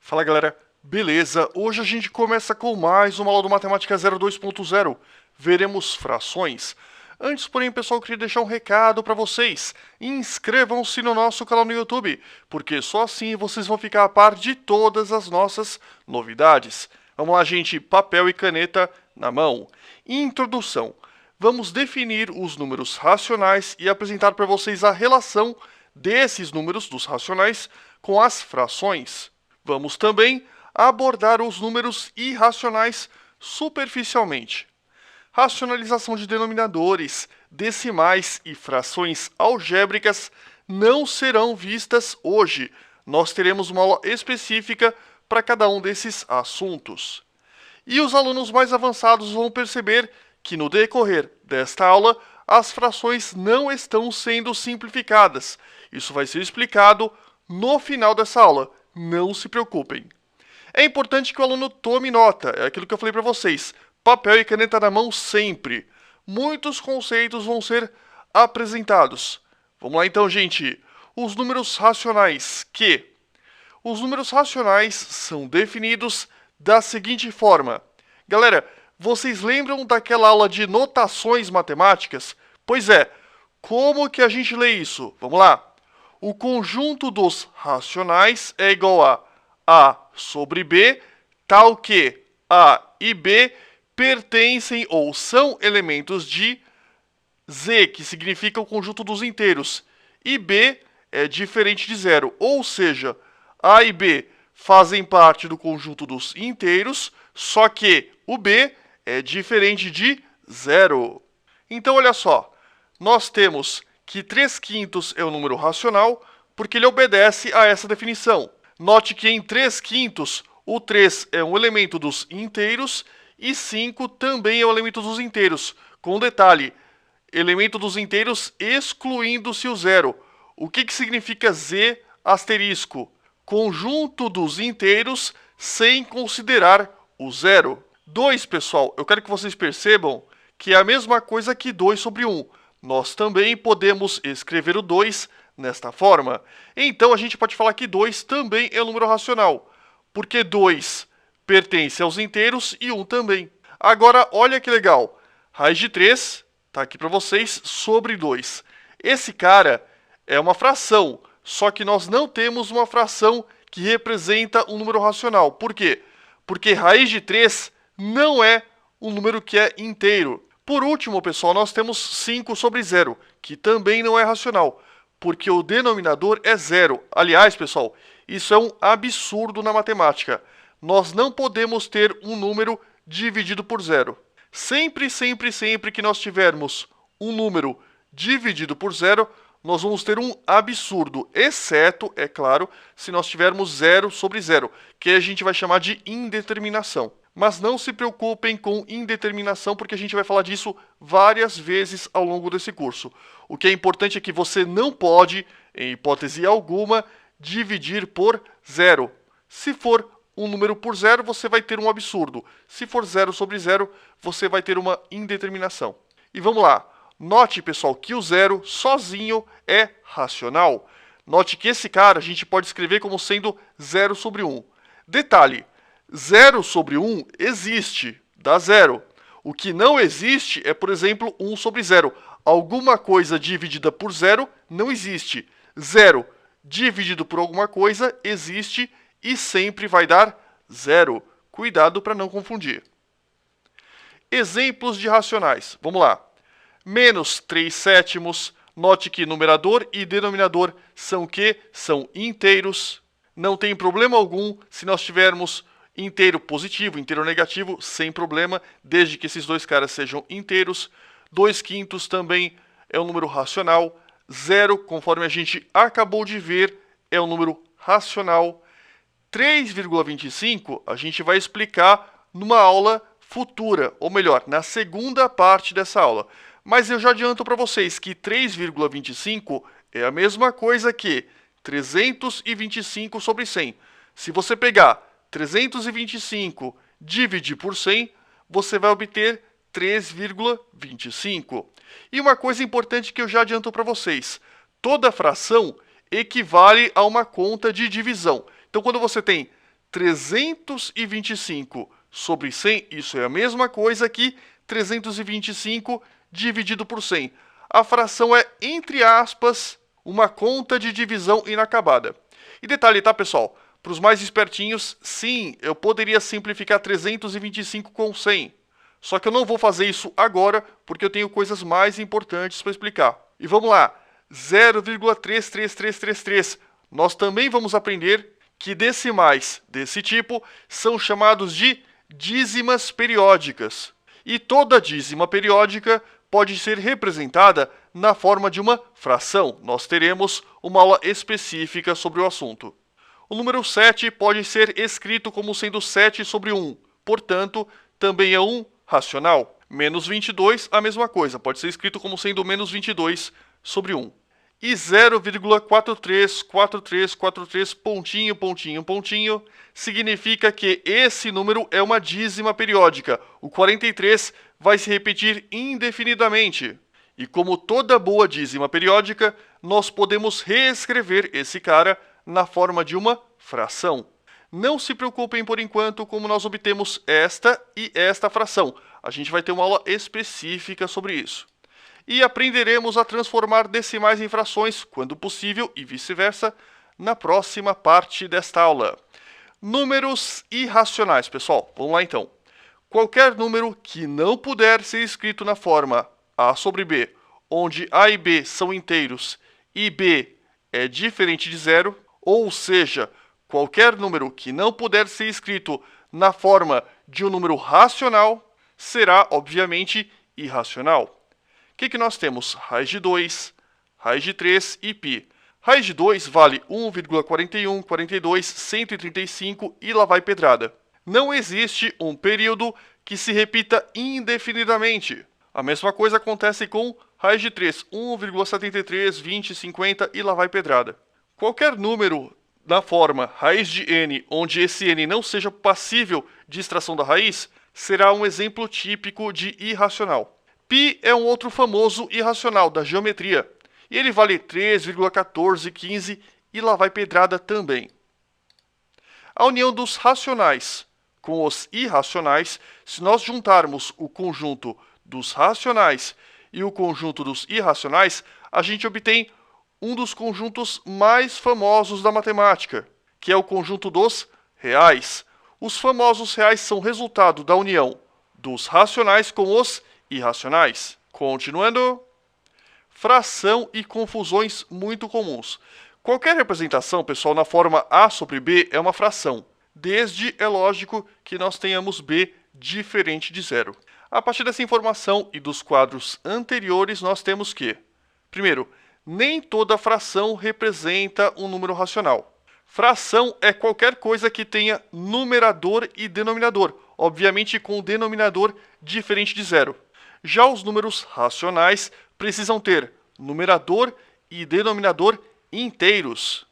Fala galera, beleza? Hoje a gente começa com mais uma aula do Matemática 02.0. Veremos frações. Antes, porém, pessoal, eu queria deixar um recado para vocês. Inscrevam-se no nosso canal no YouTube, porque só assim vocês vão ficar a par de todas as nossas novidades. Vamos lá, gente, papel e caneta na mão. Introdução. Vamos definir os números racionais e apresentar para vocês a relação desses números, dos racionais, com as frações. Vamos também abordar os números irracionais superficialmente. Racionalização de denominadores, decimais e frações algébricas não serão vistas hoje. Nós teremos uma aula específica para cada um desses assuntos. E os alunos mais avançados vão perceber que no decorrer desta aula as frações não estão sendo simplificadas. Isso vai ser explicado no final dessa aula. Não se preocupem. É importante que o aluno tome nota, é aquilo que eu falei para vocês. Papel e caneta na mão sempre. Muitos conceitos vão ser apresentados. Vamos lá então, gente. Os números racionais Os números racionais são definidos da seguinte forma. Galera, vocês lembram daquela aula de notações matemáticas? Pois é, como que a gente lê isso? Vamos lá. O conjunto dos racionais é igual a A sobre B, tal que A e B pertencem ou são elementos de Z, que significa o conjunto dos inteiros, e B é diferente de zero, ou seja, A e B fazem parte do conjunto dos inteiros, só que o B é diferente de zero. Então, olha só, nós temos que 3/5 é um número racional, porque ele obedece a essa definição. Note que em 3/5, o 3 é um elemento dos inteiros e 5 também é um elemento dos inteiros. Com um detalhe, elemento dos inteiros excluindo-se o zero. O que significa Z asterisco? Conjunto dos inteiros sem considerar o zero. 2, pessoal, eu quero que vocês percebam que é a mesma coisa que 2 sobre 1. Nós também podemos escrever o 2 nesta forma. Então, a gente pode falar que 2 também é um número racional, porque 2 pertence aos inteiros e 1 também. Agora, olha que legal. Raiz de 3, está aqui para vocês, sobre 2. Esse cara é uma fração, só que nós não temos uma fração que representa um número racional. Por quê? Porque raiz de 3 não é um número que é inteiro. Por último, pessoal, nós temos 5 sobre 0, que também não é racional, porque o denominador é zero. Aliás, pessoal, isso é um absurdo na matemática. Nós não podemos ter um número dividido por zero. Sempre, sempre, sempre que nós tivermos um número dividido por zero, nós vamos ter um absurdo, exceto, é claro, se nós tivermos 0 sobre 0, que a gente vai chamar de indeterminação. Mas não se preocupem com indeterminação, porque a gente vai falar disso várias vezes ao longo desse curso. O que é importante é que você não pode, em hipótese alguma, dividir por zero. Se for um número por zero, você vai ter um absurdo. Se for 0 sobre 0, você vai ter uma indeterminação. E vamos lá. Note, pessoal, que o zero sozinho é racional. Note que esse cara a gente pode escrever como sendo 0 sobre 1. Detalhe, 0 sobre 1 existe, dá zero. O que não existe é, por exemplo, 1 sobre 0. Alguma coisa dividida por zero não existe. Zero dividido por alguma coisa existe e sempre vai dar zero. Cuidado para não confundir. Exemplos de racionais. Vamos lá. Menos 3/7. Note que numerador e denominador são o quê? São inteiros. Não tem problema algum se nós tivermos inteiro positivo, inteiro negativo, sem problema, desde que esses dois caras sejam inteiros. 2/5 também é um número racional. 0, conforme a gente acabou de ver, é um número racional. 3,25 a gente vai explicar numa aula futura, ou melhor, na segunda parte dessa aula. Mas eu já adianto para vocês que 3,25 é a mesma coisa que 325 sobre 100. Se você pegar 325 dividir por 100, você vai obter 3,25. E uma coisa importante que eu já adianto para vocês, toda fração equivale a uma conta de divisão. Então, quando você tem 325 sobre 100, isso é a mesma coisa que 325 dividido por 100. A fração é, entre aspas, uma conta de divisão inacabada. E detalhe, tá, pessoal? Para os mais espertinhos, sim, eu poderia simplificar 325 com 100. Só que eu não vou fazer isso agora, porque eu tenho coisas mais importantes para explicar. E vamos lá, 0,33333. Nós também vamos aprender que decimais desse tipo são chamados de dízimas periódicas. E toda dízima periódica pode ser representada na forma de uma fração. Nós teremos uma aula específica sobre o assunto. O número 7 pode ser escrito como sendo 7 sobre 1, portanto, também é um racional. Menos 22, a mesma coisa, pode ser escrito como sendo menos 22 sobre 1. E 0,434343 pontinho, pontinho, pontinho, significa que esse número é uma dízima periódica. O 43 vai se repetir indefinidamente. E como toda boa dízima periódica, nós podemos reescrever esse cara na forma de uma fração. Não se preocupem por enquanto como nós obtemos esta e esta fração. A gente vai ter uma aula específica sobre isso. E aprenderemos a transformar decimais em frações, quando possível, e vice-versa, na próxima parte desta aula. Números irracionais, pessoal. Vamos lá então. Qualquer número que não puder ser escrito na forma A sobre B, onde A e B são inteiros e B é diferente de zero, ou seja, qualquer número que não puder ser escrito na forma de um número racional, será, obviamente, irracional. O que nós temos? Raiz de 2, raiz de 3 e π. Raiz de 2 vale 1,41, 42, 135 e lá vai pedrada. Não existe um período que se repita indefinidamente. A mesma coisa acontece com raiz de 3, 1,73, 20, 50 e lá vai pedrada. Qualquer número na forma raiz de n, onde esse n não seja passível de extração da raiz, será um exemplo típico de irracional. Π é um outro famoso irracional da geometria, e ele vale 3,1415 e lá vai pedrada também. A união dos racionais com os irracionais, se nós juntarmos o conjunto dos racionais e o conjunto dos irracionais, a gente obtém um dos conjuntos mais famosos da matemática, que é o conjunto dos reais. Os famosos reais são resultado da união dos racionais com os irracionais. Continuando. Fração e confusões muito comuns. Qualquer representação, pessoal, na forma A sobre B é uma fração, desde, é lógico, que nós tenhamos B diferente de zero. A partir dessa informação e dos quadros anteriores, nós temos que, primeiro, nem toda fração representa um número racional. Fração é qualquer coisa que tenha numerador e denominador, obviamente com o denominador diferente de zero. Já os números racionais precisam ter numerador e denominador inteiros.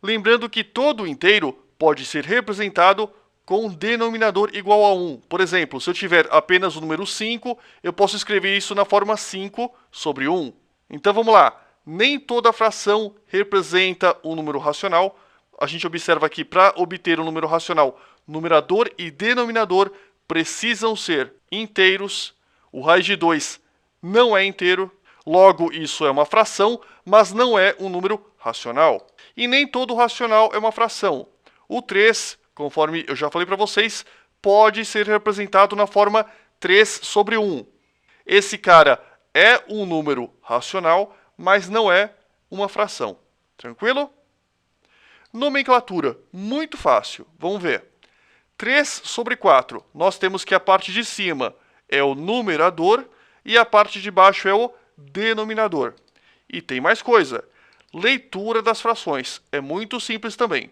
Lembrando que todo inteiro pode ser representado com um denominador igual a 1. Por exemplo, se eu tiver apenas o número 5, eu posso escrever isso na forma 5 sobre 1. Então vamos lá. Nem toda fração representa um número racional. A gente observa que para obter um número racional, numerador e denominador precisam ser inteiros. O raiz de 2 não é inteiro, logo isso é uma fração, mas não é um número racional. E nem todo racional é uma fração. O 3, conforme eu já falei para vocês, pode ser representado na forma 3 sobre 1. Esse cara é um número racional, mas não é uma fração. Tranquilo? Nomenclatura, muito fácil. Vamos ver. 3 sobre 4, nós temos que a parte de cima é o numerador e a parte de baixo é o denominador. E tem mais coisa. Leitura das frações. É muito simples também.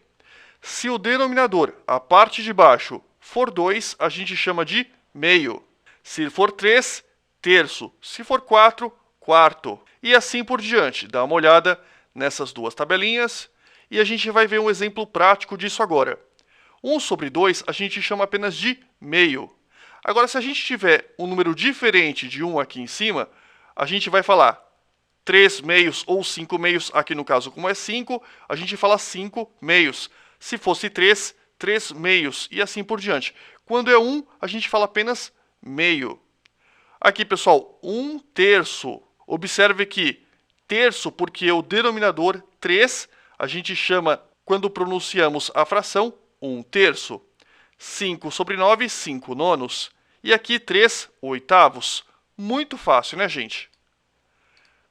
Se o denominador, a parte de baixo, for 2, a gente chama de meio. Se for 3, terço. Se for 4, quarto. E assim por diante. Dá uma olhada nessas duas tabelinhas e a gente vai ver um exemplo prático disso agora. 1 sobre 2 a gente chama apenas de meio. Agora, se a gente tiver um número diferente de 1 aqui em cima, a gente vai falar 3 meios ou 5 meios. Aqui no caso, como é 5, a gente fala 5 meios. Se fosse 3, 3 meios e assim por diante. Quando é 1, a gente fala apenas meio. Aqui, pessoal, 1/3. Observe que terço, porque o denominador 3, a gente chama, quando pronunciamos a fração, 1/3. 5/9, 5 nonos. E aqui 3 oitavos. Muito fácil, né, gente?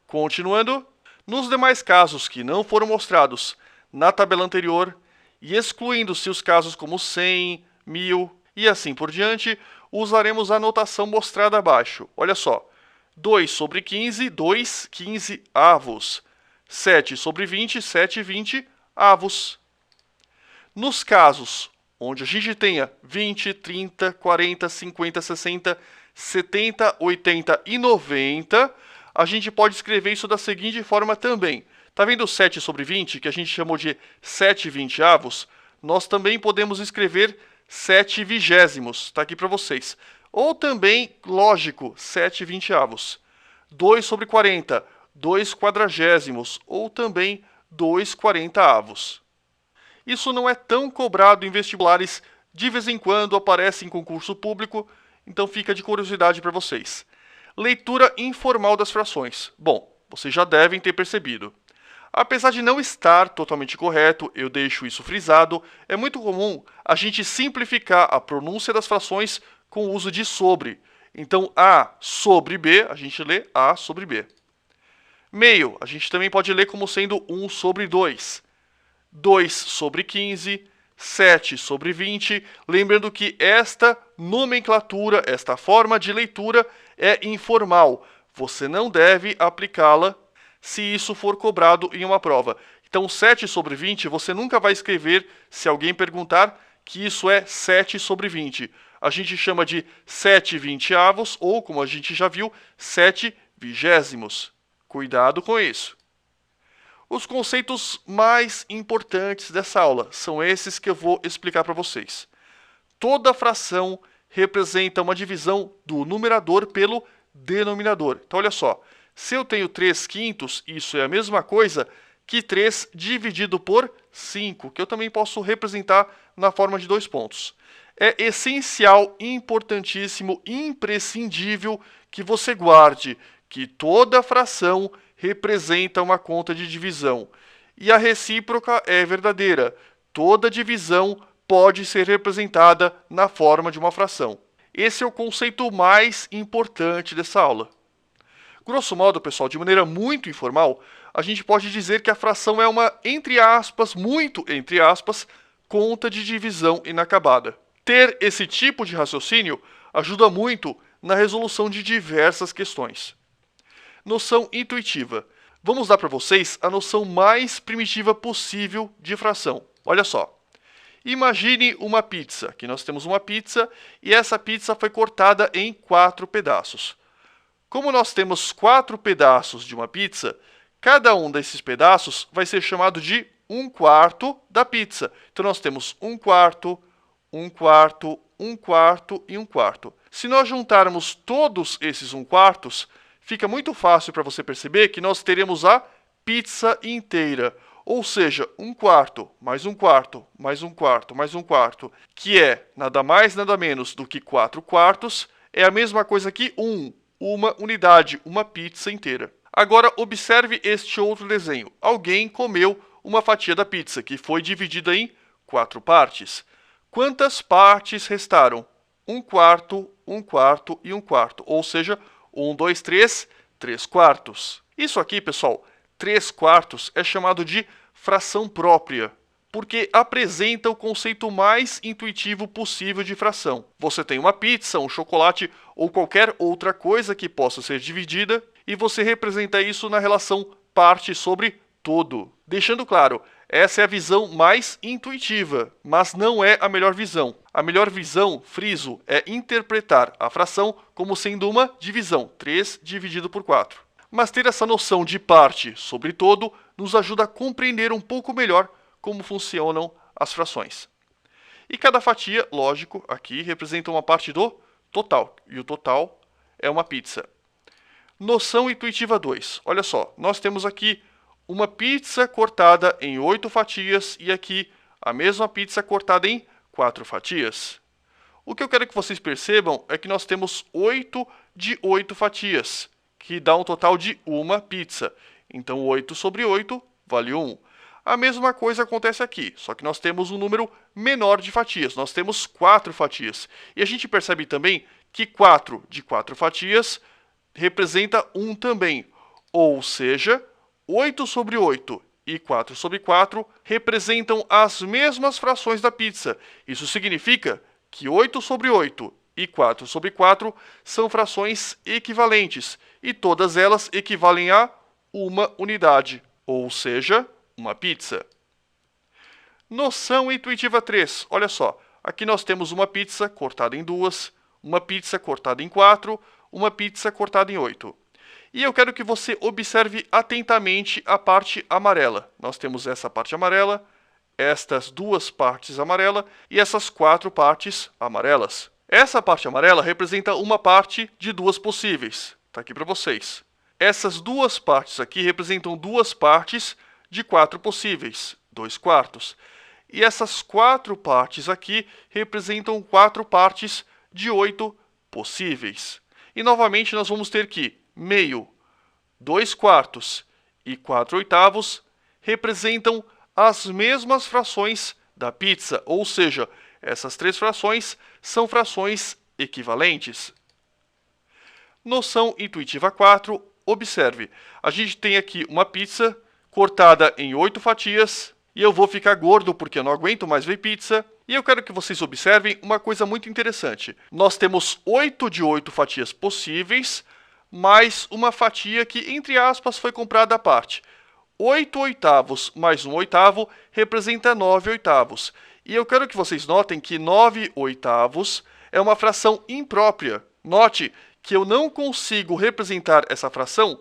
Continuando, nos demais casos que não foram mostrados na tabela anterior, e excluindo-se os casos como 100, 1000 e assim por diante, usaremos a notação mostrada abaixo. Olha só, 2/15, 2 15avos. 7/20, 7 20avos. Nos casos onde a gente tenha 20, 30, 40, 50, 60, 70, 80 e 90, a gente pode escrever isso da seguinte forma também. Tá vendo 7/20, que a gente chamou de 7 20avos? Nós também podemos escrever 7 vigésimos, tá aqui para vocês. Ou também, lógico, 7 20avos. 2/40, 2 quadragésimos, ou também 2 40avos. Isso não é tão cobrado em vestibulares, de vez em quando aparece em concurso público, então fica de curiosidade para vocês. Leitura informal das frações. Bom, vocês já devem ter percebido. Apesar de não estar totalmente correto, eu deixo isso frisado, é muito comum a gente simplificar a pronúncia das frações com o uso de sobre. Então, A sobre B, a gente lê A sobre B. Meio, a gente também pode ler como sendo 1/2. 2/15, 7/20, lembrando que esta nomenclatura, esta forma de leitura é informal. Você não deve aplicá-la se isso for cobrado em uma prova. Então, 7/20 você nunca vai escrever se alguém perguntar que isso é 7/20. A gente chama de 7 20avos ou, como a gente já viu, 7 vigésimos. Cuidado com isso. Os conceitos mais importantes dessa aula são esses que eu vou explicar para vocês. Toda fração representa uma divisão do numerador pelo denominador. Então, olha só, se eu tenho 3/5, isso é a mesma coisa que 3 dividido por 5, que eu também posso representar na forma de 2 pontos. É essencial, importantíssimo, imprescindível que você guarde que toda fração representa uma conta de divisão. E a recíproca é verdadeira. Toda divisão pode ser representada na forma de uma fração. Esse é o conceito mais importante dessa aula. Grosso modo, pessoal, de maneira muito informal, a gente pode dizer que a fração é uma, entre aspas, muito entre aspas, conta de divisão inacabada. Ter esse tipo de raciocínio ajuda muito na resolução de diversas questões. Noção intuitiva. Vamos dar para vocês a noção mais primitiva possível de fração. Olha só. Imagine uma pizza. Aqui nós temos uma pizza e essa pizza foi cortada em 4 pedaços. Como nós temos 4 pedaços de uma pizza, cada um desses pedaços vai ser chamado de 1/4 da pizza. Então nós temos 1/4, 1/4, 1/4 e 1/4. Se nós juntarmos todos esses 1/4, fica muito fácil para você perceber que nós teremos a pizza inteira. Ou seja, 1/4, mais 1/4, mais 1/4, mais 1/4, que é nada mais, nada menos do que 4/4, é a mesma coisa que uma unidade, uma pizza inteira. Agora, observe este outro desenho. Alguém comeu uma fatia da pizza, que foi dividida em 4 partes. Quantas partes restaram? 1/4, 1/4 e 1/4, ou seja, 1, 2, 3, 3/4. Isso aqui, pessoal, 3/4 é chamado de fração própria, porque apresenta o conceito mais intuitivo possível de fração. Você tem uma pizza, um chocolate ou qualquer outra coisa que possa ser dividida e você representa isso na relação parte sobre todo. Deixando claro, essa é a visão mais intuitiva, mas não é a melhor visão. A melhor visão, friso, é interpretar a fração como sendo uma divisão, 3 dividido por 4. Mas ter essa noção de parte sobre todo nos ajuda a compreender um pouco melhor como funcionam as frações. E cada fatia, lógico, aqui representa uma parte do total, e o total é uma pizza. Noção intuitiva 2. Olha só, nós temos aqui uma pizza cortada em 8 fatias e aqui a mesma pizza cortada em 4 fatias? O que eu quero que vocês percebam é que nós temos 8 de 8 fatias, que dá um total de uma pizza. Então, 8 sobre 8 vale 1. A mesma coisa acontece aqui, só que nós temos um número menor de fatias. Nós temos 4 fatias. E a gente percebe também que 4 de 4 fatias representa 1 também. Ou seja, 8 sobre 8 e 4 sobre 4 representam as mesmas frações da pizza. Isso significa que 8 sobre 8 e 4 sobre 4 são frações equivalentes, e todas elas equivalem a uma unidade, ou seja, uma pizza. Noção intuitiva 3. Olha só, aqui nós temos uma pizza cortada em 2, uma pizza cortada em 4, uma pizza cortada em 8. E eu quero que você observe atentamente a parte amarela. Nós temos essa parte amarela, estas duas partes amarelas e essas 4 partes amarelas. Essa parte amarela representa uma parte de duas possíveis. Está aqui para vocês. Essas duas partes aqui representam duas partes de 4 possíveis, 2/4. E essas 4 partes aqui representam 4 partes de 8 possíveis. E novamente nós vamos ter que meio, 2/4 e 4/8 representam as mesmas frações da pizza, ou seja, essas 3 frações são frações equivalentes. Noção intuitiva 4, observe, a gente tem aqui uma pizza cortada em 8 fatias, e eu vou ficar gordo porque eu não aguento mais ver pizza, e eu quero que vocês observem uma coisa muito interessante. Nós temos 8 de 8 fatias possíveis, mais uma fatia que, entre aspas, foi comprada à parte. 8/8 mais 1/8 representa 9/8. E eu quero que vocês notem que 9/8 é uma fração imprópria. Note que eu não consigo representar essa fração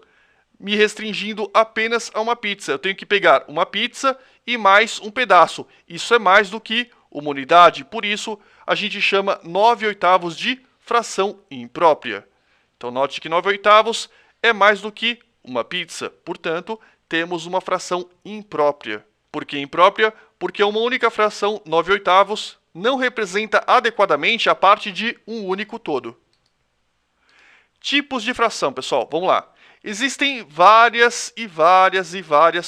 me restringindo apenas a uma pizza. Eu tenho que pegar uma pizza e mais um pedaço. Isso é mais do que uma unidade, por isso a gente chama 9/8 de fração imprópria. Então note que 9/8 é mais do que uma pizza, portanto, temos uma fração imprópria. Por que imprópria? Porque uma única fração, 9/8, não representa adequadamente a parte de um único todo. Tipos de fração, pessoal, vamos lá. Existem várias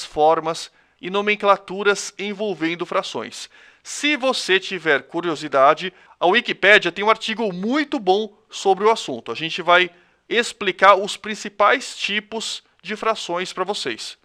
formas e nomenclaturas envolvendo frações. Se você tiver curiosidade, a Wikipédia tem um artigo muito bom sobre o assunto. A gente vai explicar os principais tipos de frações para vocês.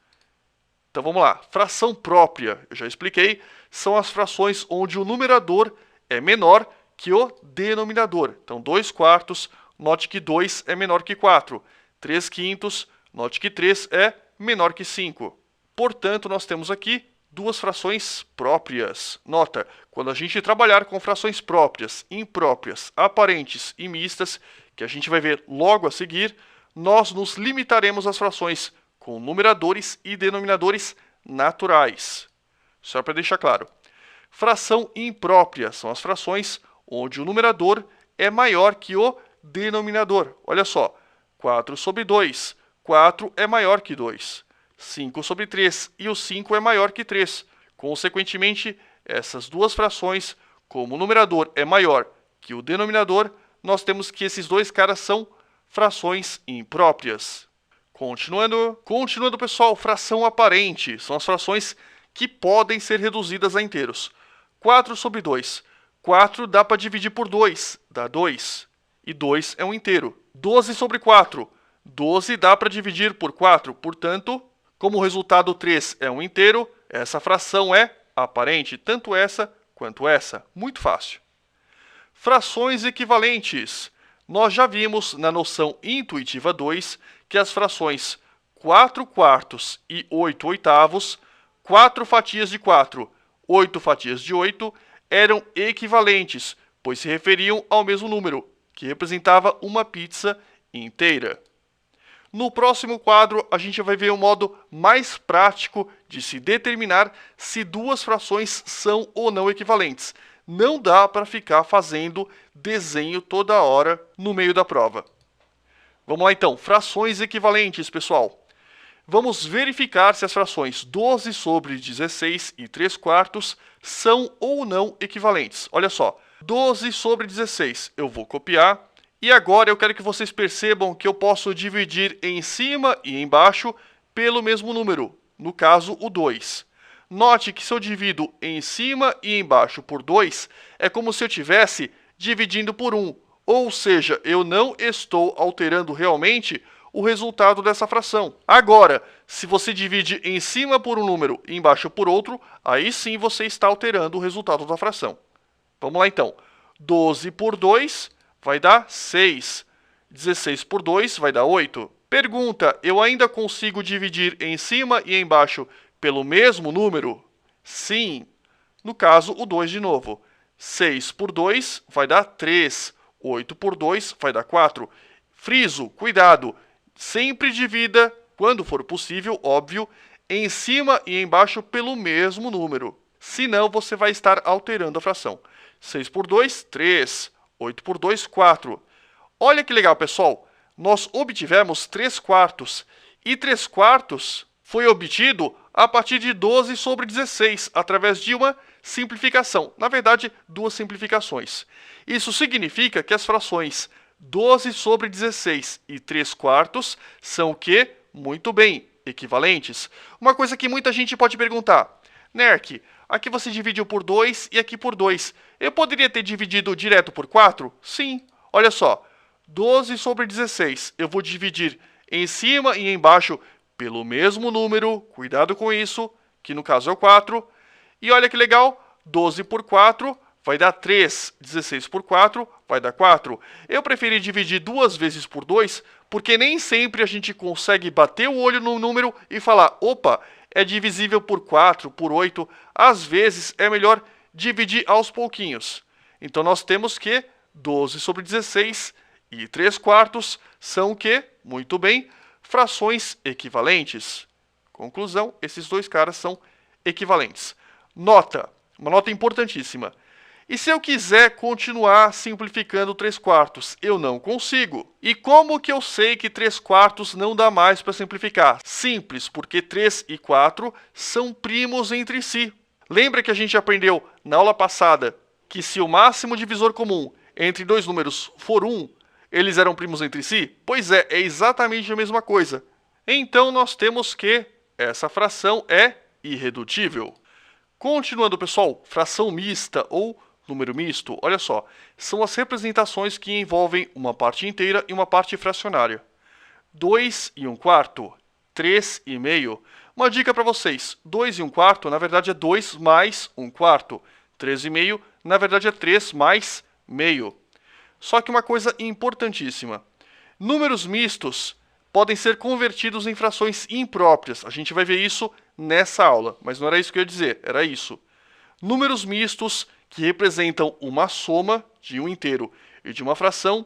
Então vamos lá. Fração própria, eu já expliquei, são as frações onde o numerador é menor que o denominador. Então 2/4, note que 2 é menor que 4. 3/5, note que 3 é menor que 5. Portanto, nós temos aqui duas frações próprias. Nota, quando a gente trabalhar com frações próprias, impróprias, aparentes e mistas, que a gente vai ver logo a seguir, nós nos limitaremos às frações com numeradores e denominadores naturais. Só para deixar claro. Fração imprópria são as frações onde o numerador é maior que o denominador. Olha só, 4 sobre 2. 4 é maior que 2. 5 sobre 3 e o 5 é maior que 3. Consequentemente, essas duas frações, como o numerador é maior que o denominador, nós temos que esses dois caras são frações impróprias. Continuando, pessoal, fração aparente são as frações que podem ser reduzidas a inteiros. 4 sobre 2. 4 dá para dividir por 2, dá 2. E 2 é um inteiro. 12 sobre 4. 12 dá para dividir por 4, portanto, como o resultado 3 é um inteiro, essa fração é aparente, tanto essa quanto essa. Muito fácil. Frações equivalentes. Nós já vimos na noção intuitiva 2 que as frações 4/4 e 8/8, 4 fatias de 4, 8 fatias de 8, eram equivalentes, pois se referiam ao mesmo número, que representava uma pizza inteira. No próximo quadro, a gente vai ver um modo mais prático de se determinar se duas frações são ou não equivalentes. Não dá para ficar fazendo desenho toda hora no meio da prova. Vamos lá então, frações equivalentes, pessoal. Vamos verificar se as frações 12 sobre 16 e 3 quartos são ou não equivalentes. Olha só, 12 sobre 16 eu vou copiar. E agora eu quero que vocês percebam que eu posso dividir em cima e embaixo pelo mesmo número, no caso o 2. Note que se eu divido em cima e embaixo por 2, é como se eu estivesse dividindo por 1. Ou seja, eu não estou alterando realmente o resultado dessa fração. Agora, se você divide em cima por um número e embaixo por outro, aí sim você está alterando o resultado da fração. Vamos lá então. 12 por 2 vai dar 6. 16 por 2 vai dar 8. Pergunta, eu ainda consigo dividir em cima e embaixo pelo mesmo número? Sim. No caso, o 2 de novo. 6 por 2 vai dar 3. 8 por 2 vai dar 4. Friso, cuidado, sempre divida, quando for possível, óbvio, em cima e embaixo pelo mesmo número. Senão, você vai estar alterando a fração. 6 por 2, 3. 8 por 2, 4. Olha que legal, pessoal. Nós obtivemos 3 quartos. E 3 quartos foi obtido a partir de 12 sobre 16, através de uma simplificação. Na verdade, duas simplificações. Isso significa que as frações 12 sobre 16 e 3 quartos são o quê? Muito bem, equivalentes. Uma coisa que muita gente pode perguntar. Nerk, aqui você dividiu por 2 e aqui por 2. Eu poderia ter dividido direto por 4? Sim. Olha só, 12 sobre 16. Eu vou dividir em cima e embaixo pelo mesmo número. Cuidado com isso, que no caso é o 4. E olha que legal, 12 por 4 vai dar 3. 16 por 4 vai dar 4. Eu preferi dividir duas vezes por 2, porque nem sempre a gente consegue bater o olho no número e falar, opa, é divisível por 4, por 8. Às vezes é melhor dividir aos pouquinhos. Então nós temos que 12 sobre 16 e 3 quartos são o quê? Muito bem, frações equivalentes. Conclusão, esses dois caras são equivalentes. Nota, uma nota importantíssima. E se eu quiser continuar simplificando 3 quartos? Eu não consigo. E como que eu sei que 3 quartos não dá mais para simplificar? Simples, porque 3 e 4 são primos entre si. Lembra que a gente aprendeu na aula passada que se o máximo divisor comum entre dois números for 1, eles eram primos entre si? Pois é exatamente a mesma coisa. Então nós temos que essa fração é irredutível. Continuando, pessoal, fração mista ou número misto, olha só, são as representações que envolvem uma parte inteira e uma parte fracionária. 2 e 1 quarto, 3 e meio. Uma dica para vocês, 2 e 1 quarto, na verdade, é 2 mais 1 quarto. 3 e meio, na verdade, é 3 mais meio. Só que uma coisa importantíssima, números mistos podem ser convertidos em frações impróprias. A gente vai ver isso nessa aula, mas não era isso que eu ia dizer, era isso. Números mistos que representam uma soma de um inteiro e de uma fração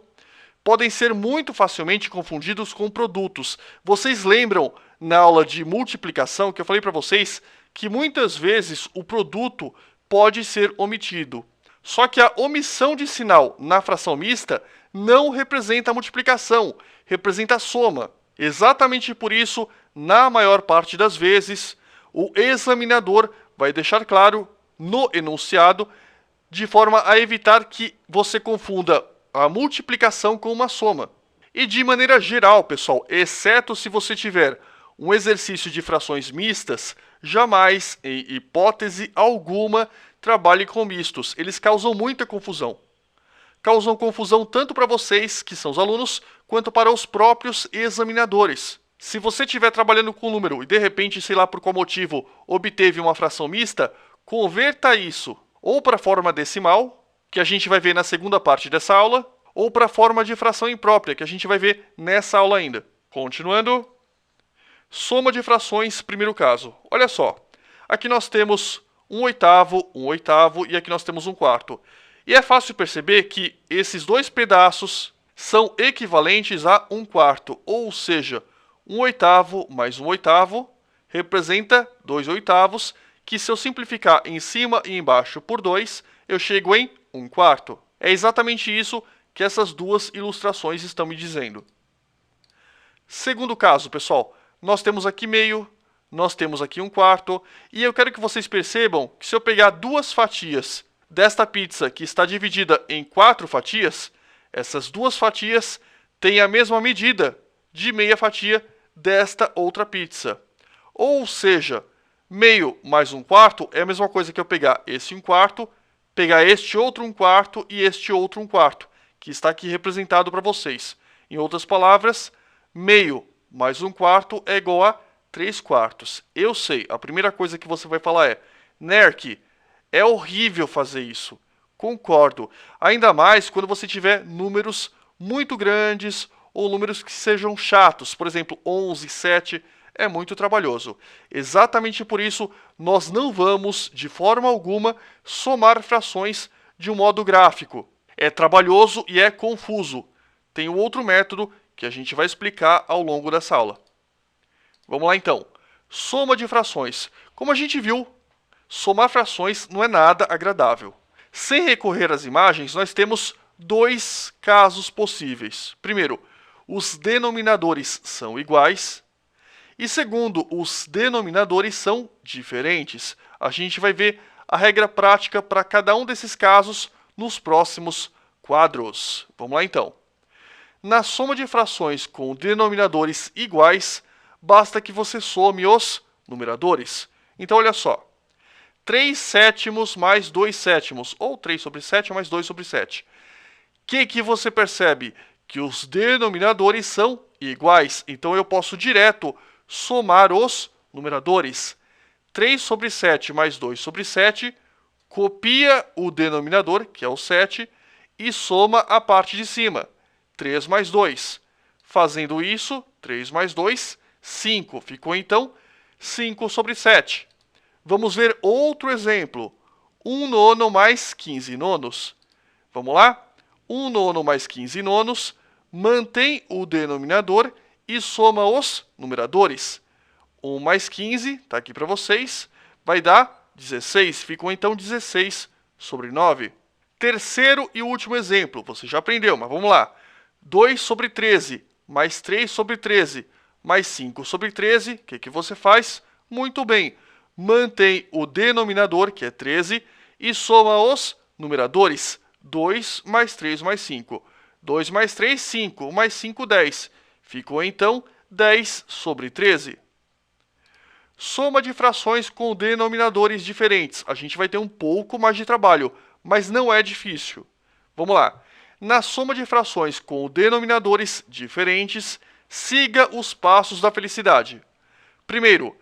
podem ser muito facilmente confundidos com produtos. Vocês lembram na aula de multiplicação que eu falei para vocês que muitas vezes o produto pode ser omitido. Só que a omissão de sinal na fração mista não representa a multiplicação, representa a soma. Exatamente por isso, na maior parte das vezes, o examinador vai deixar claro no enunciado de forma a evitar que você confunda a multiplicação com uma soma. E de maneira geral, pessoal, exceto se você tiver um exercício de frações mistas, jamais, em hipótese alguma, trabalhe com mistos. Eles causam muita confusão. Causam confusão tanto para vocês, que são os alunos, quanto para os próprios examinadores. Se você estiver trabalhando com um número e de repente, sei lá por qual motivo, obteve uma fração mista, converta isso ou para a forma decimal, que a gente vai ver na segunda parte dessa aula, ou para a forma de fração imprópria, que a gente vai ver nessa aula ainda. Continuando. Soma de frações, primeiro caso. Olha só, aqui nós temos 1/8 e aqui nós temos 1 quarto. E é fácil perceber que esses dois pedaços são equivalentes a 1 quarto, ou seja, 1/8 mais 1/8 representa 2/8, que se eu simplificar em cima e embaixo por 2, eu chego em 1 quarto. É exatamente isso que essas duas ilustrações estão me dizendo. Segundo caso, pessoal, nós temos aqui meio, nós temos aqui 1/4, e eu quero que vocês percebam que se eu pegar duas fatias desta pizza que está dividida em 4 fatias, essas duas fatias têm a mesma medida de meia fatia desta outra pizza. Ou seja, meio mais 1/4 é a mesma coisa que eu pegar esse 1/4, pegar este outro 1/4 e este outro 1/4, que está aqui representado para vocês. Em outras palavras, meio mais 1/4 é igual a 3/4. Eu sei, a primeira coisa que você vai falar é: Nerk, é horrível fazer isso. Concordo. Ainda mais quando você tiver números muito grandes ou números que sejam chatos. Por exemplo, 11, 7 é muito trabalhoso. Exatamente por isso, nós não vamos, de forma alguma, somar frações de um modo gráfico. É trabalhoso e é confuso. Tem um outro método que a gente vai explicar ao longo dessa aula. Vamos lá então. Soma de frações. Como a gente viu, somar frações não é nada agradável. Sem recorrer às imagens, nós temos dois casos possíveis. Primeiro, os denominadores são iguais. E segundo, os denominadores são diferentes. A gente vai ver a regra prática para cada um desses casos nos próximos quadros. Vamos lá então. Na soma de frações com denominadores iguais, basta que você some os numeradores. Então, olha só. 3/7 mais 2/7, ou 3/7 mais 2/7. O que você percebe? Que os denominadores são iguais. Então, eu posso direto somar os numeradores. 3/7 mais 2/7, copia o denominador, que é o 7, e soma a parte de cima. 3 mais 2. Fazendo isso, 3 mais 2, 5. Ficou então 5/7. Vamos ver outro exemplo. 1/9 mais 15 nonos. Vamos lá? 1/9 mais 15 nonos, mantém o denominador e soma os numeradores. 1 mais 15, está aqui para vocês, vai dar 16. Ficou então 16/9. Terceiro e último exemplo, você já aprendeu, mas vamos lá. 2/13 mais 3/13 mais 5/13, o que você faz? Muito bem, mantém o denominador, que é 13, e soma os numeradores. 2 mais 3 mais 5. 2 mais 3, 5. Mais 5, 10. Ficou então 10/13. Soma de frações com denominadores diferentes. A gente vai ter um pouco mais de trabalho, mas não é difícil. Vamos lá. Na soma de frações com denominadores diferentes, siga os passos da felicidade. Primeiro,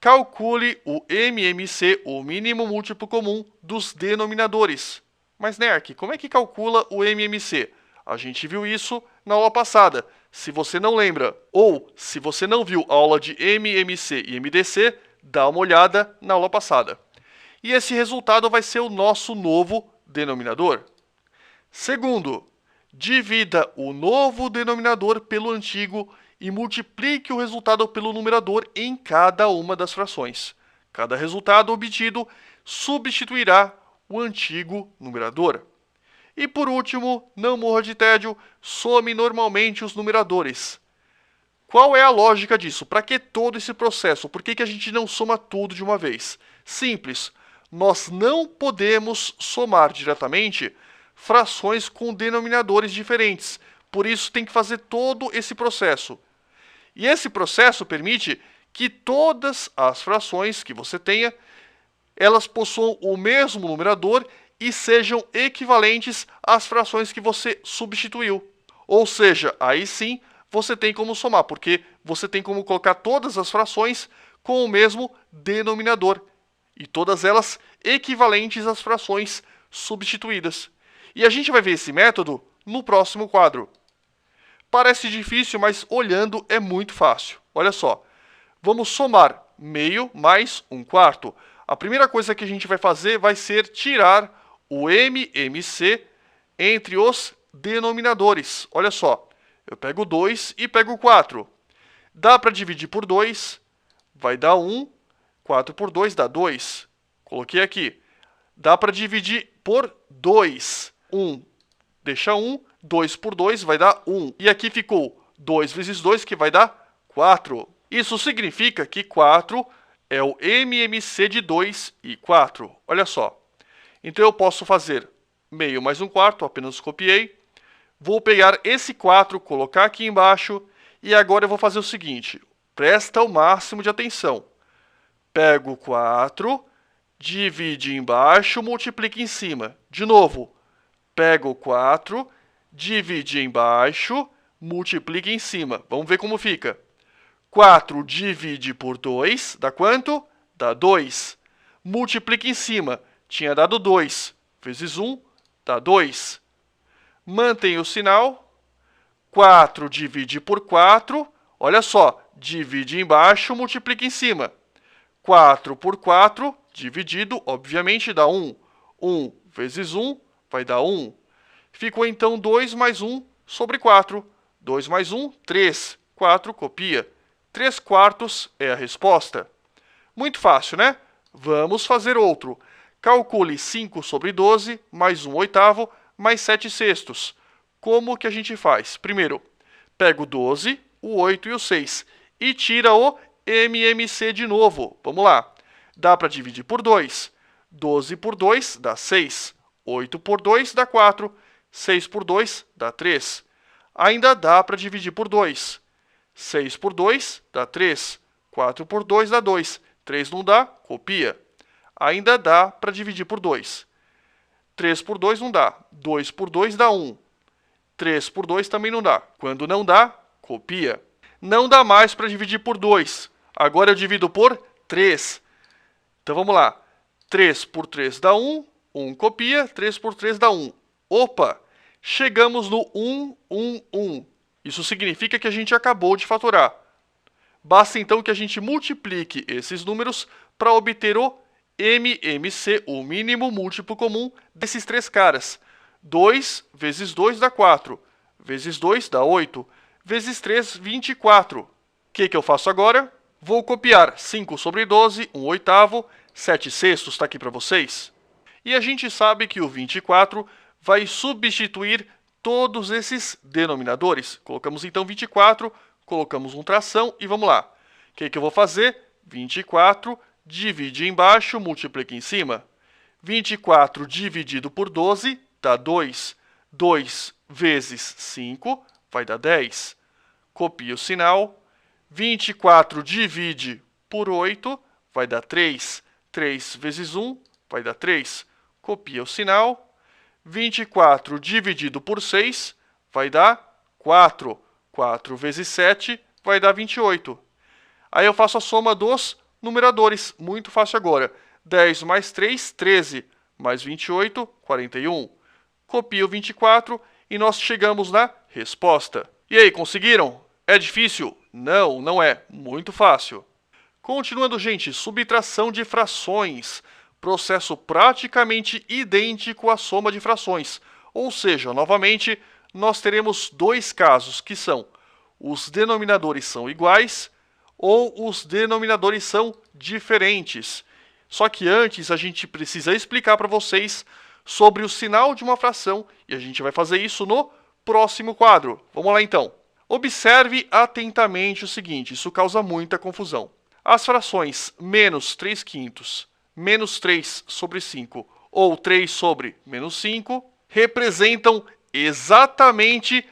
calcule o MMC, o mínimo múltiplo comum, dos denominadores. Mas, Nerk, como é que calcula o MMC? A gente viu isso na aula passada. Se você não lembra, ou se você não viu a aula de MMC e MDC, dá uma olhada na aula passada. E esse resultado vai ser o nosso novo denominador. Segundo, divida o novo denominador pelo antigo e multiplique o resultado pelo numerador em cada uma das frações. Cada resultado obtido substituirá o antigo numerador. E por último, não morra de tédio, some normalmente os numeradores. Qual é a lógica disso? Para que todo esse processo? Por que a gente não soma tudo de uma vez? Simples, nós não podemos somar diretamente frações com denominadores diferentes. Por isso tem que fazer todo esse processo. E esse processo permite que todas as frações que você tenha, elas possuam o mesmo numerador e sejam equivalentes às frações que você substituiu. Ou seja, aí sim você tem como somar, porque você tem como colocar todas as frações com o mesmo denominador. E todas elas equivalentes às frações substituídas. E a gente vai ver esse método no próximo quadro. Parece difícil, mas olhando é muito fácil. Olha só, vamos somar meio mais 1/4. A primeira coisa que a gente vai fazer vai ser tirar o MMC entre os denominadores. Olha só, eu pego 2 e pego 4. Dá para dividir por 2, vai dar 1. 4 por 2 dá 2. Coloquei aqui. Dá para dividir por 2. 1 deixa 1. 2 por 2 vai dar 1. E aqui ficou 2 vezes 2, que vai dar 4. Isso significa que 4 é o MMC de 2 e 4. Olha só. Então eu posso fazer meio mais um quarto, apenas copiei. Vou pegar esse 4, colocar aqui embaixo. E agora eu vou fazer o seguinte. Presta o máximo de atenção. Pego o 4, divide embaixo, multiplica em cima. De novo. Pego o 4, divide embaixo, multiplica em cima. Vamos ver como fica. 4 divide por 2, dá quanto? Dá 2. Multiplica em cima. Tinha dado 2. Vezes 1, dá 2. Mantém o sinal. 4 divide por 4. Olha só. Divide embaixo, multiplica em cima. 4 por 4, dividido, obviamente, dá 1. 1 vezes 1 vai dar 1. Ficou então 2 mais 1 sobre 4. 2 mais 1, 3. 4, copia. 3 quartos é a resposta. Muito fácil, né? Vamos fazer outro. Calcule 5 sobre 12, mais 1 oitavo, mais 7 sextos. Como que a gente faz? Primeiro, pega o 12, o 8 e o 6 e tira o MMC de novo. Vamos lá. Dá para dividir por 2. 12 por 2 dá 6. 8 por 2 dá 4. 6 por 2 dá 3. Ainda dá para dividir por 2. 6 por 2 dá 3. 4 por 2 dá 2. 3 não dá, copia. Ainda dá para dividir por 2. 3 por 2 não dá. 2 por 2 dá 1. 3 por 2 também não dá. Quando não dá, copia. Não dá mais para dividir por 2. Agora eu divido por 3. Então vamos lá. 3 por 3 dá 1. 1 copia. 3 por 3 dá 1. Opa! Chegamos no 1, 1, 1. Isso significa que a gente acabou de fatorar. Basta então que a gente multiplique esses números para obter o MMC, o mínimo múltiplo comum desses três caras. 2 vezes 2 dá 4. Vezes 2 dá 8. Vezes 3, 24. O que eu faço agora? Vou copiar 5 sobre 12, 1 oitavo, 7 sextos, está aqui para vocês. E a gente sabe que o 24 vai substituir todos esses denominadores. Colocamos então 24, colocamos um tração e vamos lá. O que eu vou fazer? 24 divide embaixo, multiplica em cima. 24 dividido por 12 dá 2. 2 vezes 5 vai dar 10. Copia o sinal. 24 divide por 8 vai dar 3. 3 vezes 1 vai dar 3. Copia o sinal. 24 dividido por 6 vai dar 4. 4 vezes 7 vai dar 28. Aí eu faço a soma dos numeradores. Muito fácil agora. 10 mais 3, 13. Mais 28, 41. Copio o 24 e nós chegamos na resposta. E aí, conseguiram? É difícil? Não, não é. Muito fácil. Continuando, gente, subtração de frações. Processo praticamente idêntico à soma de frações. Ou seja, novamente, nós teremos dois casos, que são os denominadores são iguais ou os denominadores são diferentes. Só que antes a gente precisa explicar para vocês sobre o sinal de uma fração e a gente vai fazer isso no próximo quadro. Vamos lá então. Observe atentamente o seguinte, isso causa muita confusão. As frações menos 3 quintos, menos 3 sobre 5 ou 3 sobre menos 5 representam exatamente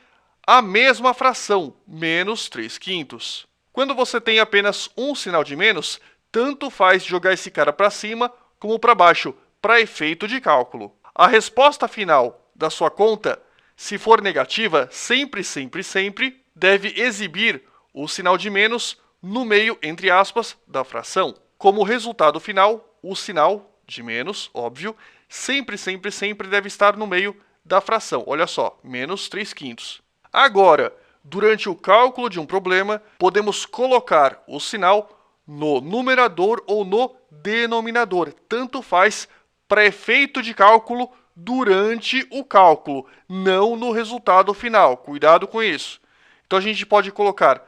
a mesma fração, menos 3 quintos. Quando você tem apenas um sinal de menos, tanto faz jogar esse cara para cima como para baixo, para efeito de cálculo. A resposta final da sua conta, se for negativa, sempre, sempre, sempre, deve exibir o sinal de menos no meio, entre aspas, da fração. Como resultado final, o sinal de menos, óbvio, sempre, sempre, sempre deve estar no meio da fração. Olha só, menos 3 quintos. Agora, durante o cálculo de um problema, podemos colocar o sinal no numerador ou no denominador. Tanto faz para efeito de cálculo durante o cálculo, não no resultado final. Cuidado com isso. Então a gente pode colocar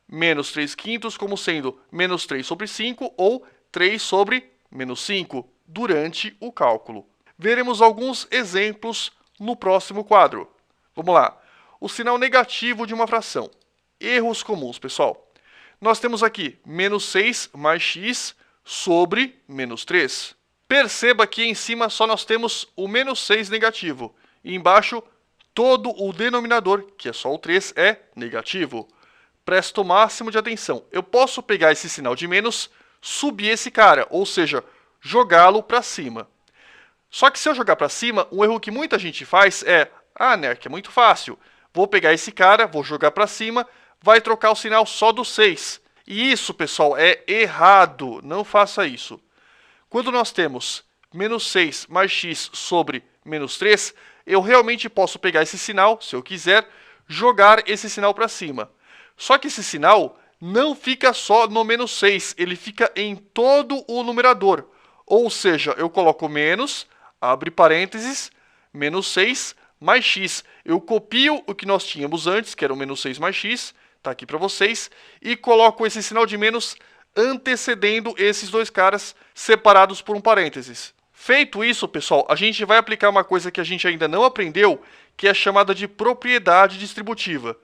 menos 3 quintos como sendo menos 3 sobre 5 ou 3 sobre menos 5 durante o cálculo. Veremos alguns exemplos no próximo quadro. Vamos lá. O sinal negativo de uma fração. Erros comuns, pessoal. Nós temos aqui menos 6 mais x sobre menos 3. Perceba que em cima só nós temos o menos 6 negativo. E embaixo, todo o denominador, que é só o 3, é negativo. Presta o máximo de atenção. Eu posso pegar esse sinal de menos, subir esse cara, ou seja, jogá-lo para cima. Só que se eu jogar para cima, um erro que muita gente faz é: ah, Nerk, é muito fácil. Vou pegar esse cara, vou jogar para cima, vai trocar o sinal só do 6. E isso, pessoal, é errado. Não faça isso. Quando nós temos menos 6 mais x sobre menos 3, eu realmente posso pegar esse sinal, se eu quiser, jogar esse sinal para cima. Só que esse sinal não fica só no menos 6, ele fica em todo o numerador. Ou seja, eu coloco menos, abre parênteses, menos 6 mais x. Eu copio o que nós tínhamos antes, que era o menos 6 mais x, está aqui para vocês, e coloco esse sinal de menos antecedendo esses dois caras separados por um parênteses. Feito isso, pessoal, a gente vai aplicar uma coisa que a gente ainda não aprendeu, que é chamada de propriedade distributiva.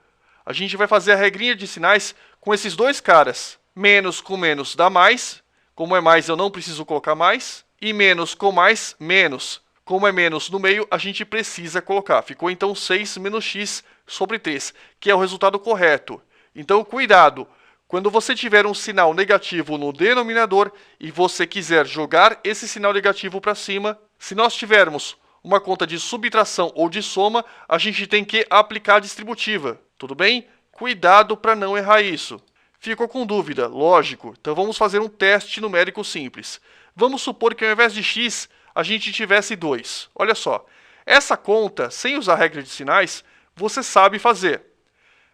A gente vai fazer a regrinha de sinais com esses dois caras. Menos com menos dá mais. Como é mais, eu não preciso colocar mais. E menos com mais, menos. Como é menos no meio, a gente precisa colocar. Ficou então 6 menos x sobre 3, que é o resultado correto. Então, cuidado. Quando você tiver um sinal negativo no denominador e você quiser jogar esse sinal negativo para cima, se nós tivermos uma conta de subtração ou de soma, a gente tem que aplicar a distributiva. Tudo bem? Cuidado para não errar isso. Ficou com dúvida? Lógico. Então vamos fazer um teste numérico simples. Vamos supor que ao invés de x, a gente tivesse 2. Olha só. Essa conta, sem usar regra de sinais, você sabe fazer.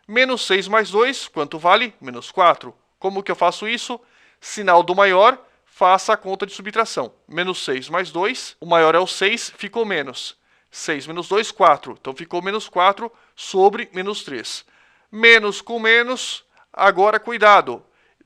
Menos 6 mais 2, quanto vale? Menos 4. Como que eu faço isso? Sinal do maior, faça a conta de subtração. Menos 6 mais 2, o maior é o 6, ficou menos. 6 menos 2, 4. Então ficou menos 4 sobre menos 3. Menos com menos, agora cuidado.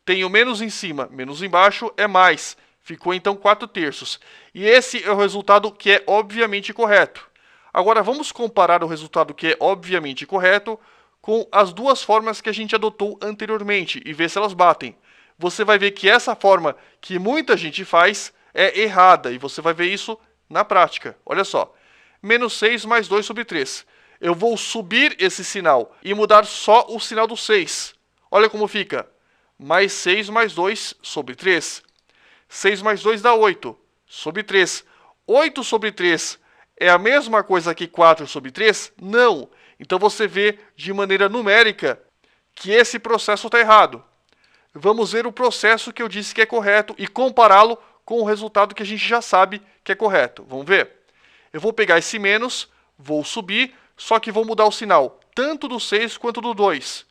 Tem o menos em cima, menos embaixo é mais. Ficou então 4 terços. E esse é o resultado que é obviamente correto. Agora vamos comparar o resultado que é obviamente correto com as duas formas que a gente adotou anteriormente e ver se elas batem. Você vai ver que essa forma que muita gente faz é errada e você vai ver isso na prática. Olha só, menos 6 mais 2 sobre 3. Eu vou subir esse sinal e mudar só o sinal do 6. Olha como fica. Mais 6 mais 2 sobre 3. 6 mais 2 dá 8 sobre 3. 8 sobre 3 é a mesma coisa que 4 sobre 3? Não. Então você vê de maneira numérica que esse processo está errado. Vamos ver o processo que eu disse que é correto e compará-lo com o resultado que a gente já sabe que é correto. Vamos ver? Eu vou pegar esse menos, vou subir, só que vou mudar o sinal, tanto do 6 quanto do 2.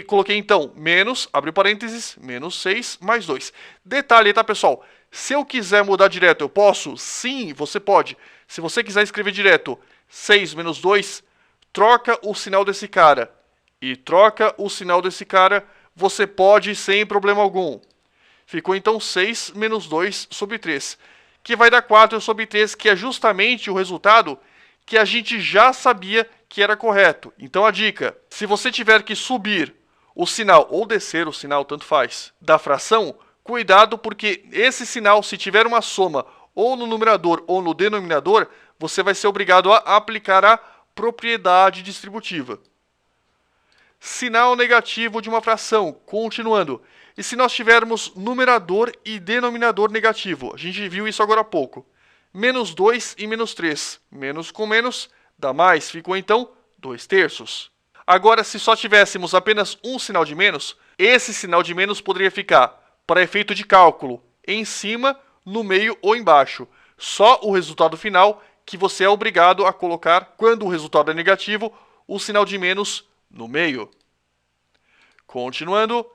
Coloquei então menos, abre parênteses, menos 6 mais 2. Detalhe, tá, pessoal? Se eu quiser mudar direto, eu posso? Sim, você pode. Se você quiser escrever direto 6 menos 2, troca o sinal desse cara e troca o sinal desse cara, você pode sem problema algum. Ficou então 6 menos 2 sobre 3, que vai dar 4 sobre 3, que é justamente o resultado que a gente já sabia que era correto. Então a dica, se você tiver que subir o sinal ou descer o sinal, tanto faz, da fração, cuidado porque esse sinal, se tiver uma soma ou no numerador ou no denominador, você vai ser obrigado a aplicar a propriedade distributiva. Sinal negativo de uma fração, continuando. E se nós tivermos numerador e denominador negativo? A gente viu isso agora há pouco. Menos 2 e menos 3. Menos com menos dá mais, ficou então 2 terços. Agora, se só tivéssemos apenas um sinal de menos, esse sinal de menos poderia ficar, para efeito de cálculo, em cima, no meio ou embaixo. Só o resultado final que você é obrigado a colocar, quando o resultado é negativo, o sinal de menos no meio. Continuando.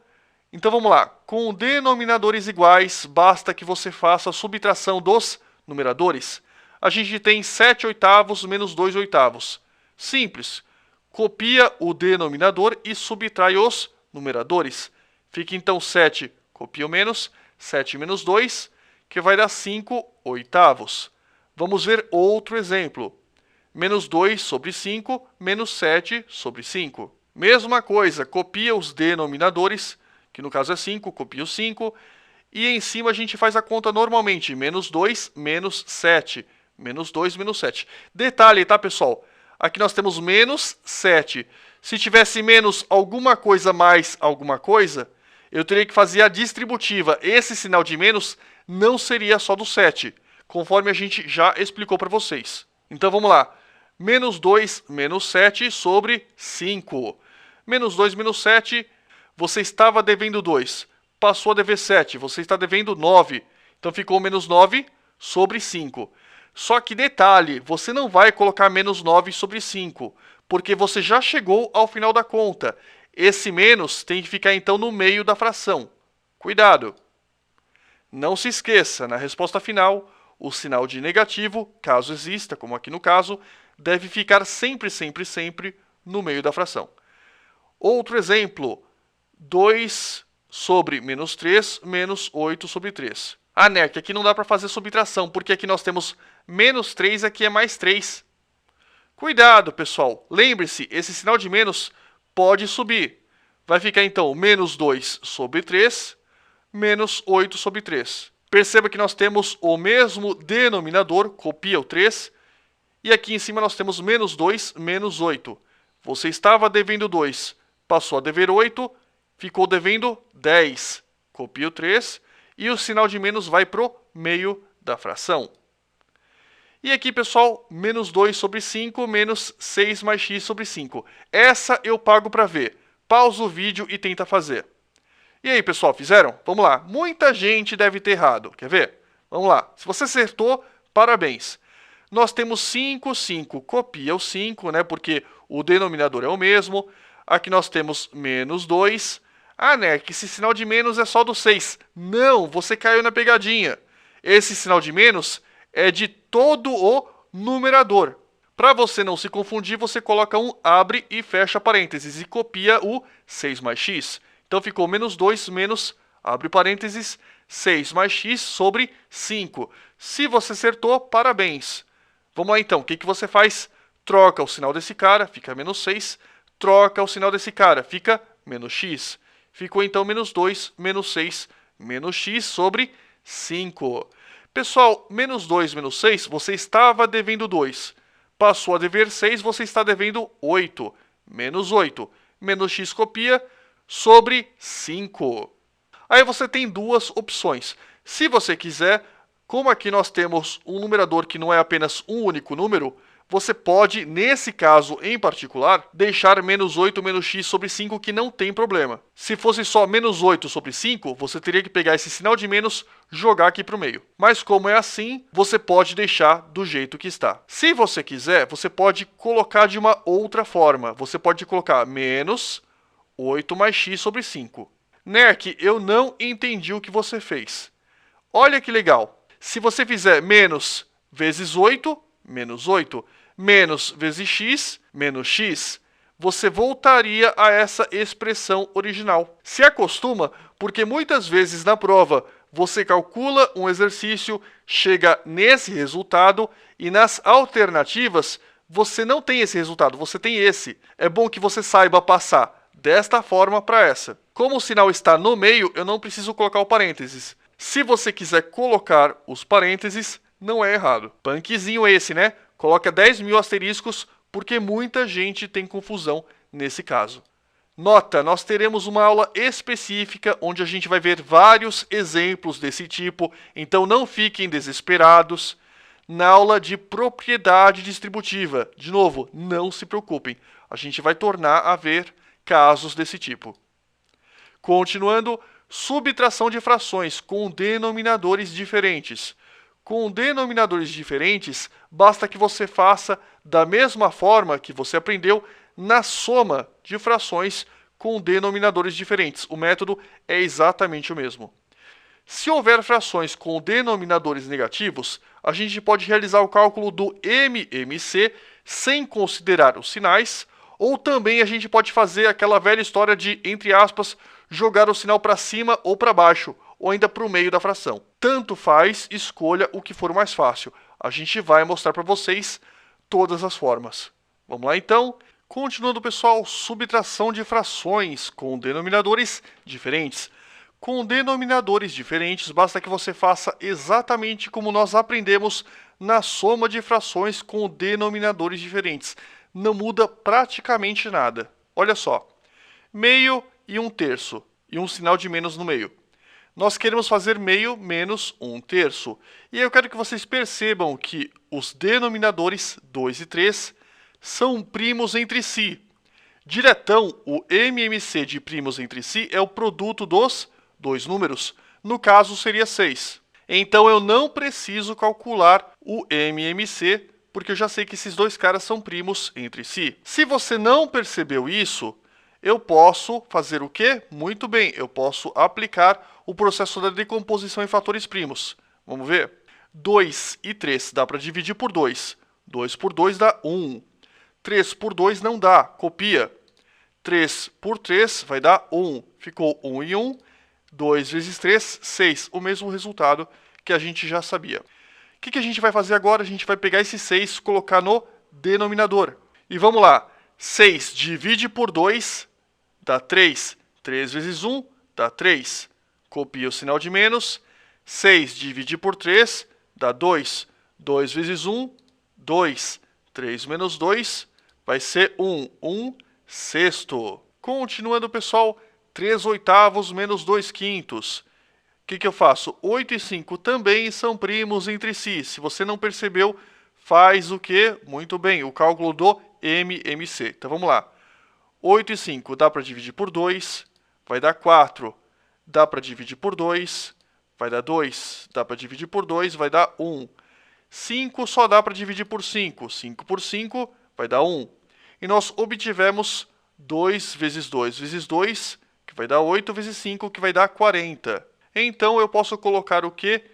Então vamos lá. Com denominadores iguais, basta que você faça a subtração dos numeradores. A gente tem 7 oitavos menos 2 oitavos. Simples. Copia o denominador e subtrai os numeradores. Fica então 7, copia o menos, 7 menos 2, que vai dar 5 oitavos. Vamos ver outro exemplo. Menos 2 sobre 5, menos 7 sobre 5. Mesma coisa, copia os denominadores, que no caso é 5, copio 5. E em cima a gente faz a conta normalmente, menos 2, menos 7. Menos 2, menos 7. Detalhe, tá, pessoal? Aqui nós temos menos 7. Se tivesse menos alguma coisa mais alguma coisa, eu teria que fazer a distributiva. Esse sinal de menos não seria só do 7, conforme a gente já explicou para vocês. Então vamos lá. Menos 2, menos 7 sobre 5. Menos 2, menos 7, você estava devendo 2. Passou a dever 7, você está devendo 9. Então ficou menos 9 sobre 5. Só que detalhe, você não vai colocar menos 9 sobre 5, porque você já chegou ao final da conta. Esse menos tem que ficar então no meio da fração. Cuidado! Não se esqueça, na resposta final, o sinal de negativo, caso exista, como aqui no caso, deve ficar sempre, sempre, sempre no meio da fração. Outro exemplo, 2 sobre menos 3, menos 8 sobre 3. Ah, né, que aqui não dá para fazer subtração, porque aqui nós temos menos 3, aqui é mais 3. Cuidado, pessoal. Lembre-se, esse sinal de menos pode subir. Vai ficar, então, menos 2 sobre 3, menos 8 sobre 3. Perceba que nós temos o mesmo denominador, copia o 3, e aqui em cima nós temos menos 2, menos 8. Você estava devendo 2, passou a dever 8, ficou devendo 10. Copia o 3 e o sinal de menos vai para o meio da fração. E aqui, pessoal, menos 2 sobre 5, menos 6 mais x sobre 5. Essa eu pago para ver. Pausa o vídeo e tenta fazer. E aí, pessoal, fizeram? Vamos lá. Muita gente deve ter errado. Quer ver? Vamos lá. Se você acertou, parabéns. Nós temos 5, 5. Copia o 5, né? Porque o denominador é o mesmo. Aqui nós temos menos 2. Ah, né? Que esse sinal de menos é só do 6. Não, você caiu na pegadinha. Esse sinal de menos é de todo o numerador. Para você não se confundir, você coloca um abre e fecha parênteses e copia o 6 mais x. Então ficou menos 2 menos, abre parênteses, 6 mais x sobre 5. Se você acertou, parabéns. Vamos lá então, o que você faz? Troca o sinal desse cara, fica menos 6. Troca o sinal desse cara, fica menos x. Ficou então menos 2 menos 6 menos x sobre 5. Pessoal, menos 2 menos 6, você estava devendo 2. Passou a dever 6, você está devendo 8. Menos 8. Menos x copia sobre 5. Aí você tem duas opções. Se você quiser, como aqui nós temos um numerador que não é apenas um único número, você pode, nesse caso em particular, deixar menos 8 menos x sobre 5, que não tem problema. Se fosse só menos 8 sobre 5, você teria que pegar esse sinal de menos e jogar aqui para o meio. Mas como é assim, você pode deixar do jeito que está. Se você quiser, você pode colocar de uma outra forma. Você pode colocar menos 8 mais x sobre 5. Nerk, eu não entendi o que você fez. Olha que legal. Se você fizer menos vezes 8, menos 8, menos vezes x, menos x, você voltaria a essa expressão original. Se acostuma, porque muitas vezes na prova você calcula um exercício, chega nesse resultado e nas alternativas você não tem esse resultado, você tem esse. É bom que você saiba passar desta forma para essa. Como o sinal está no meio, eu não preciso colocar o parênteses. Se você quiser colocar os parênteses, não é errado. Punkzinho esse, né? Coloca 10.000 asteriscos, porque muita gente tem confusão nesse caso. Nota, nós teremos uma aula específica onde a gente vai ver vários exemplos desse tipo, então não fiquem desesperados. Na aula de propriedade distributiva, de novo, não se preocupem, a gente vai tornar a ver casos desse tipo. Continuando, subtração de frações com denominadores diferentes. Com denominadores diferentes, basta que você faça da mesma forma que você aprendeu na soma de frações com denominadores diferentes. O método é exatamente o mesmo. Se houver frações com denominadores negativos, a gente pode realizar o cálculo do MMC sem considerar os sinais, ou também a gente pode fazer aquela velha história de, entre aspas, jogar o sinal para cima ou para baixo, ou ainda para o meio da fração. Tanto faz, escolha o que for mais fácil. A gente vai mostrar para vocês todas as formas. Vamos lá então? Continuando, pessoal, subtração de frações com denominadores diferentes. Com denominadores diferentes, basta que você faça exatamente como nós aprendemos na soma de frações com denominadores diferentes. Não muda praticamente nada. Olha só, meio e 1/3, e um sinal de menos no meio. Nós queremos fazer meio menos 1/3. E eu quero que vocês percebam que os denominadores 2 e 3 são primos entre si. Diretão, o MMC de primos entre si é o produto dos dois números. No caso, seria 6. Então, eu não preciso calcular o MMC, porque eu já sei que esses dois caras são primos entre si. Se você não percebeu isso, eu posso fazer o quê? Muito bem, eu posso aplicar o processo da decomposição em fatores primos. Vamos ver? 2 e 3 dá para dividir por 2. 2 por 2 dá 1. 3 por 2 não dá, copia. 3 por 3 vai dar 1. Ficou 1 e 1. 2 vezes 3, 6. O mesmo resultado que a gente já sabia. O que a gente vai fazer agora? A gente vai pegar esse 6 e colocar no denominador. E vamos lá. 6 divide por 2 dá 3. 3 vezes 1 dá 3. Copia o sinal de menos. 6 divide por 3 dá 2. 2 vezes 1, 2. 3 menos 2 vai ser 1. 1/6. Continuando, pessoal, 3/8 menos 2/5. O que eu faço? 8 e 5 também são primos entre si. Se você não percebeu, faz o quê? Muito bem, o cálculo do MMC. Então vamos lá. 8 e 5 dá para dividir por 2, vai dar 4. Dá para dividir por 2, vai dar 2. Dá para dividir por 2, vai dar 1. 5 só dá para dividir por 5. 5 por 5 vai dar 1. E nós obtivemos 2 vezes 2 vezes 2, que vai dar 8, vezes 5, que vai dar 40. Então, eu posso colocar o quê?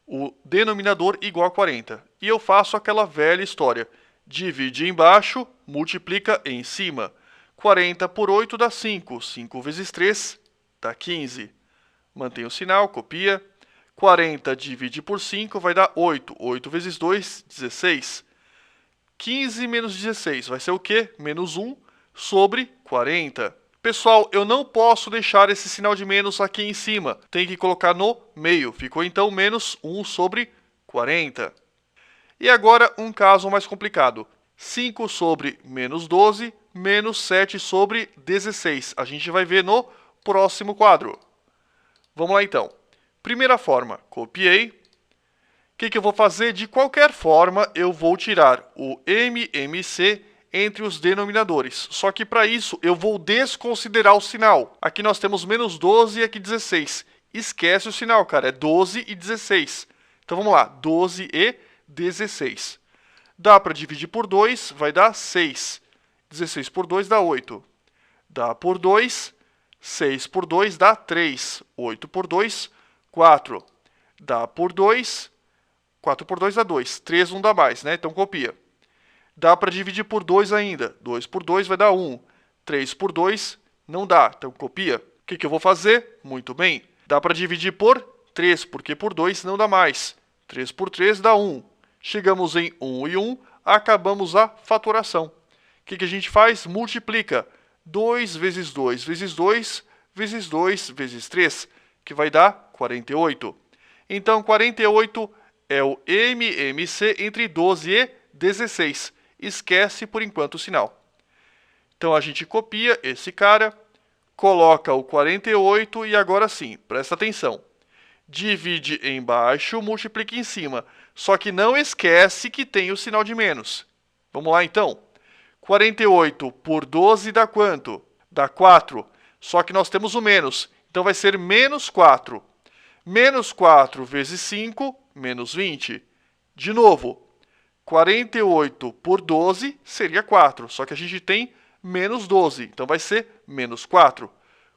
O denominador igual a 40. E eu faço aquela velha história. Divide embaixo, multiplica em cima. 40 por 8 dá 5. 5 vezes 3 dá 15. Mantém o sinal, copia. 40 divide por 5 vai dar 8. 8 vezes 2, 16. 15 menos 16 vai ser o quê? Menos 1 sobre 40. Pessoal, eu não posso deixar esse sinal de menos aqui em cima. Tem que colocar no meio. Ficou então menos 1 sobre 40. E agora um caso mais complicado. 5 sobre menos 12, menos 7 sobre 16. A gente vai ver no próximo quadro. Vamos lá então. Primeira forma, copiei. O que eu vou fazer? De qualquer forma, eu vou tirar o MMC entre os denominadores. Só que para isso, eu vou desconsiderar o sinal. Aqui nós temos menos 12 e aqui 16. Esquece o sinal, cara. É 12 e 16. Então vamos lá. 12 e 16. Dá para dividir por 2, vai dar 6. 16 por 2 dá 8. Dá por 2. 6 por 2 dá 3. 8 por 2, 4. Dá por 2. 4 por 2 dá 2. 3 não dá mais, né? Então copia. Dá para dividir por 2 ainda. 2 por 2 vai dar 1. 3 por 2 não dá. Então copia. O que eu vou fazer? Muito bem. Dá para dividir por 3, porque por 2 não dá mais. 3 por 3 dá 1. Chegamos em 1 e 1. Acabamos a fatoração. O que a gente faz? Multiplica. 2 vezes 2 vezes 2 vezes 2 vezes 3, que vai dar 48. Então, 48 é o MMC entre 12 e 16. Esquece, por enquanto, o sinal. Então, a gente copia esse cara, coloca o 48 e agora sim, presta atenção. Divide embaixo, multiplica em cima. Só que não esquece que tem o sinal de menos. Vamos lá, então. 48 por 12 dá quanto? Dá 4. Só que nós temos o menos. Então, vai ser menos 4. Menos 4 vezes 5, menos 20. De novo, 48 por 12 seria 4. Só que a gente tem menos 12. Então, vai ser menos 4.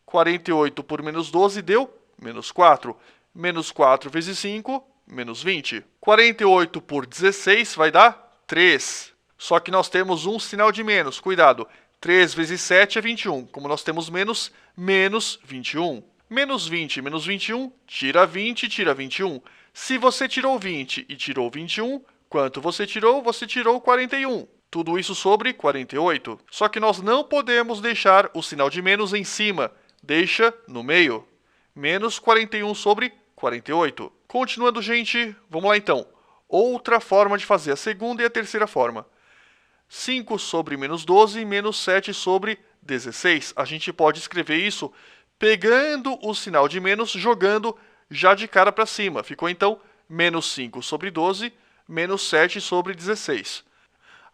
48 por menos 12 deu menos 4. Menos 4 vezes 5, menos 20. 48 por 16 vai dar 3. Só que nós temos um sinal de menos. Cuidado. 3 vezes 7 é 21. Como nós temos menos, menos 21. Menos 20 menos 21, tira 20, tira 21. Se você tirou 20 e tirou 21, quanto você tirou? Você tirou 41. Tudo isso sobre 48. Só que nós não podemos deixar o sinal de menos em cima. Deixa no meio. Menos 41 sobre 48. Continuando, gente, vamos lá então. Outra forma de fazer a segunda e a terceira forma. 5 sobre menos 12, menos 7 sobre 16. A gente pode escrever isso pegando o sinal de menos, jogando já de cara para cima. Ficou então menos 5 sobre 12, menos 7 sobre 16.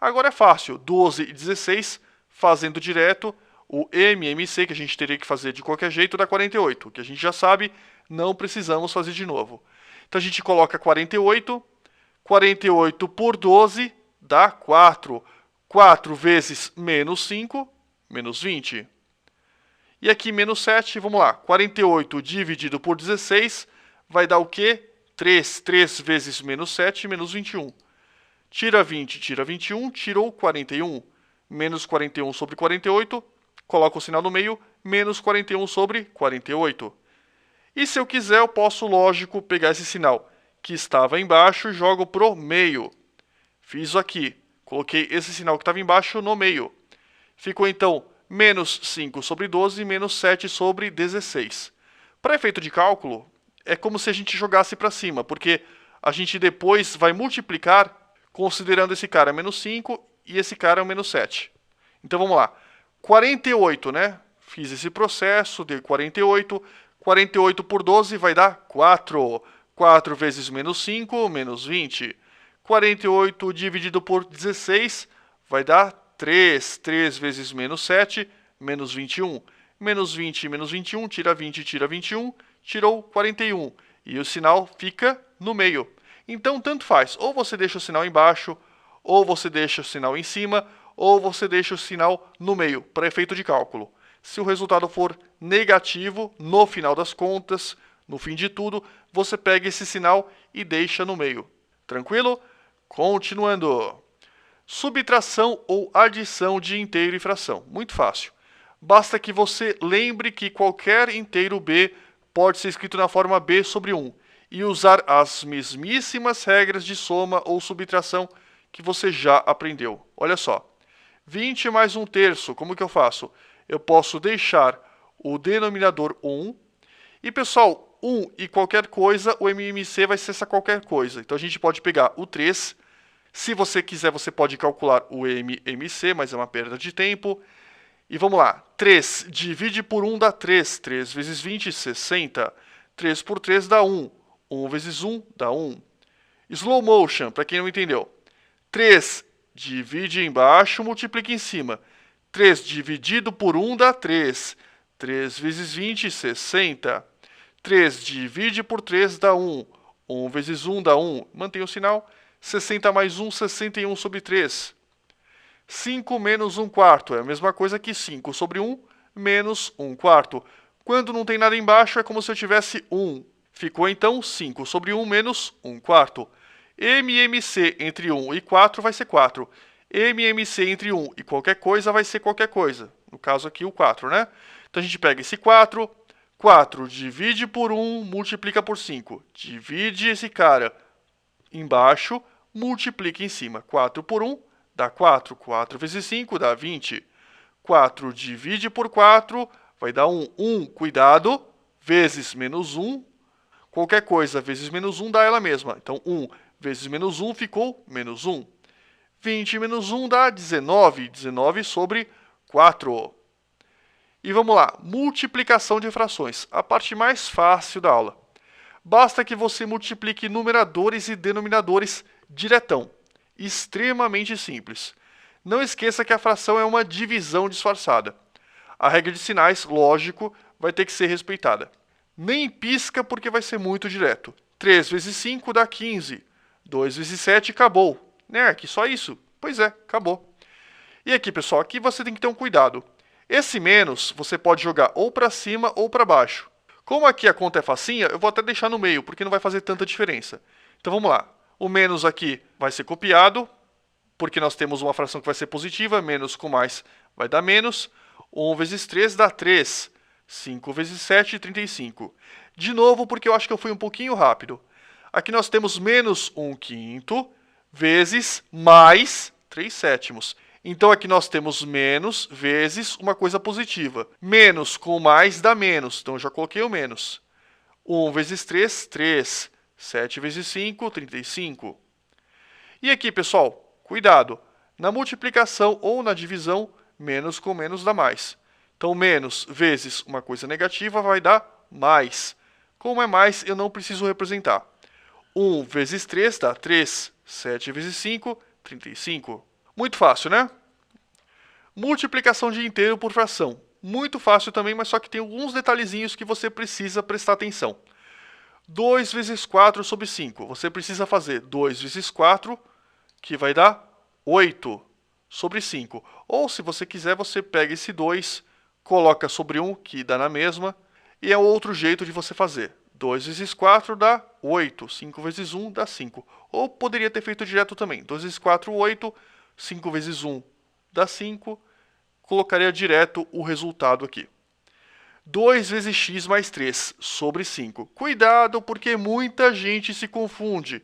Agora é fácil, 12 e 16, fazendo direto, o MMC, que a gente teria que fazer de qualquer jeito, dá 48, que a gente já sabe, não precisamos fazer de novo. Então a gente coloca 48, 48 por 12 dá 4. 4 vezes menos 5, menos 20. E aqui menos 7, vamos lá, 48 dividido por 16 vai dar o quê? 3. 3 vezes menos 7, menos 21. Tira 20, tira 21, tirou 41. Menos 41 sobre 48, coloca o sinal no meio, menos 41 sobre 48. E se eu quiser, eu posso, lógico, pegar esse sinal que estava embaixo e jogo pro meio. Fiz aqui, coloquei esse sinal que estava embaixo no meio. Ficou então menos 5 sobre 12, menos 7 sobre 16. Para efeito de cálculo, é como se a gente jogasse para cima, porque a gente depois vai multiplicar considerando esse cara menos 5 e esse cara menos 7. Então vamos lá. 48, né? Fiz esse processo, dei 48. 48 por 12 vai dar 4. 4 vezes menos 5, menos 20. 48 dividido por 16 vai dar 3. 3 vezes menos 7, menos 21. Menos 20, menos 21, tira 20, tira 21, tirou 41. E o sinal fica no meio. Então, tanto faz. Ou você deixa o sinal embaixo, ou você deixa o sinal em cima, ou você deixa o sinal no meio, para efeito de cálculo. Se o resultado for negativo, no final das contas, no fim de tudo, você pega esse sinal e deixa no meio. Tranquilo? Continuando. Subtração ou adição de inteiro e fração. Muito fácil. Basta que você lembre que qualquer inteiro b pode ser escrito na forma b sobre 1 e usar as mesmíssimas regras de soma ou subtração que você já aprendeu. Olha só. 20 mais 1/3, como que eu faço? Eu posso deixar o denominador 1. E, pessoal, 1 e qualquer coisa, o MMC vai ser essa qualquer coisa. Então, a gente pode pegar o 3. Se você quiser, você pode calcular o MMC, mas é uma perda de tempo. E vamos lá. 3 divide por 1 dá 3. 3 vezes 20, 60. 3 por 3 dá 1. 1 vezes 1 dá 1. Slow motion, para quem não entendeu. 3 divide embaixo, multiplica em cima. 3 dividido por 1 dá 3. 3 vezes 20, 60. 3 divide por 3 dá 1. 1 vezes 1 dá 1. Mantém o sinal. 60 mais 1, 61 sobre 3. 5 menos 1/4 é a mesma coisa que 5 sobre 1 menos 1/4. Quando não tem nada embaixo, é como se eu tivesse 1. Ficou então 5 sobre 1 menos 1/4. MMC entre 1 e 4 vai ser 4. MMC entre 1 e qualquer coisa vai ser qualquer coisa. No caso aqui o 4, né? Então a gente pega esse 4. 4 divide por 1, multiplica por 5. Divide esse cara embaixo, multiplica em cima. 4 por 1 dá 4. 4 vezes 5 dá 20. 4 divide por 4 vai dar 1. 1, cuidado, vezes menos 1. Qualquer coisa vezes menos 1 dá ela mesma. Então, 1 vezes menos 1 ficou menos 1. 20 menos 1 dá 19. 19 sobre 4. E vamos lá, multiplicação de frações. A parte mais fácil da aula. Basta que você multiplique numeradores e denominadores diretão. Extremamente simples. Não esqueça que a fração é uma divisão disfarçada. A regra de sinais, lógico, vai ter que ser respeitada. Nem pisca porque vai ser muito direto. 3 vezes 5 dá 15. 2 vezes 7 acabou. Né? Que só isso? Pois é, acabou. E aqui, pessoal, aqui você tem que ter um cuidado. Esse menos você pode jogar ou para cima ou para baixo. Como aqui a conta é facinha, eu vou até deixar no meio, porque não vai fazer tanta diferença. Então vamos lá. O menos aqui vai ser copiado, porque nós temos uma fração que vai ser positiva, menos com mais vai dar menos. 1 vezes 3 dá 3. 5 vezes 7, 35. De novo, porque eu acho que eu fui um pouquinho rápido. Aqui nós temos menos 1/5 vezes mais 3 sétimos. Então aqui nós temos menos vezes uma coisa positiva. Menos com mais dá menos, então eu já coloquei o menos. 1 vezes 3, 3. 7 vezes 5, 35. E aqui, pessoal, cuidado. Na multiplicação ou na divisão, menos com menos dá mais. Então, menos vezes uma coisa negativa vai dar mais. Como é mais, eu não preciso representar. 1 vezes 3 dá 3. 7 vezes 5, 35. Muito fácil, né? Multiplicação de inteiro por fração. Muito fácil também, mas só que tem alguns detalhezinhos que você precisa prestar atenção. 2 vezes 4 sobre 5. Você precisa fazer 2 vezes 4, que vai dar 8 sobre 5. Ou, se você quiser, você pega esse 2, coloca sobre 1, que dá na mesma, e é outro jeito de você fazer. 2 vezes 4 dá 8. 5 vezes 1 dá 5. Ou poderia ter feito direto também. 2 vezes 4, 8. 5 vezes 1 dá 5. Colocaria direto o resultado aqui. 2 vezes x mais 3 sobre 5. Cuidado, porque muita gente se confunde.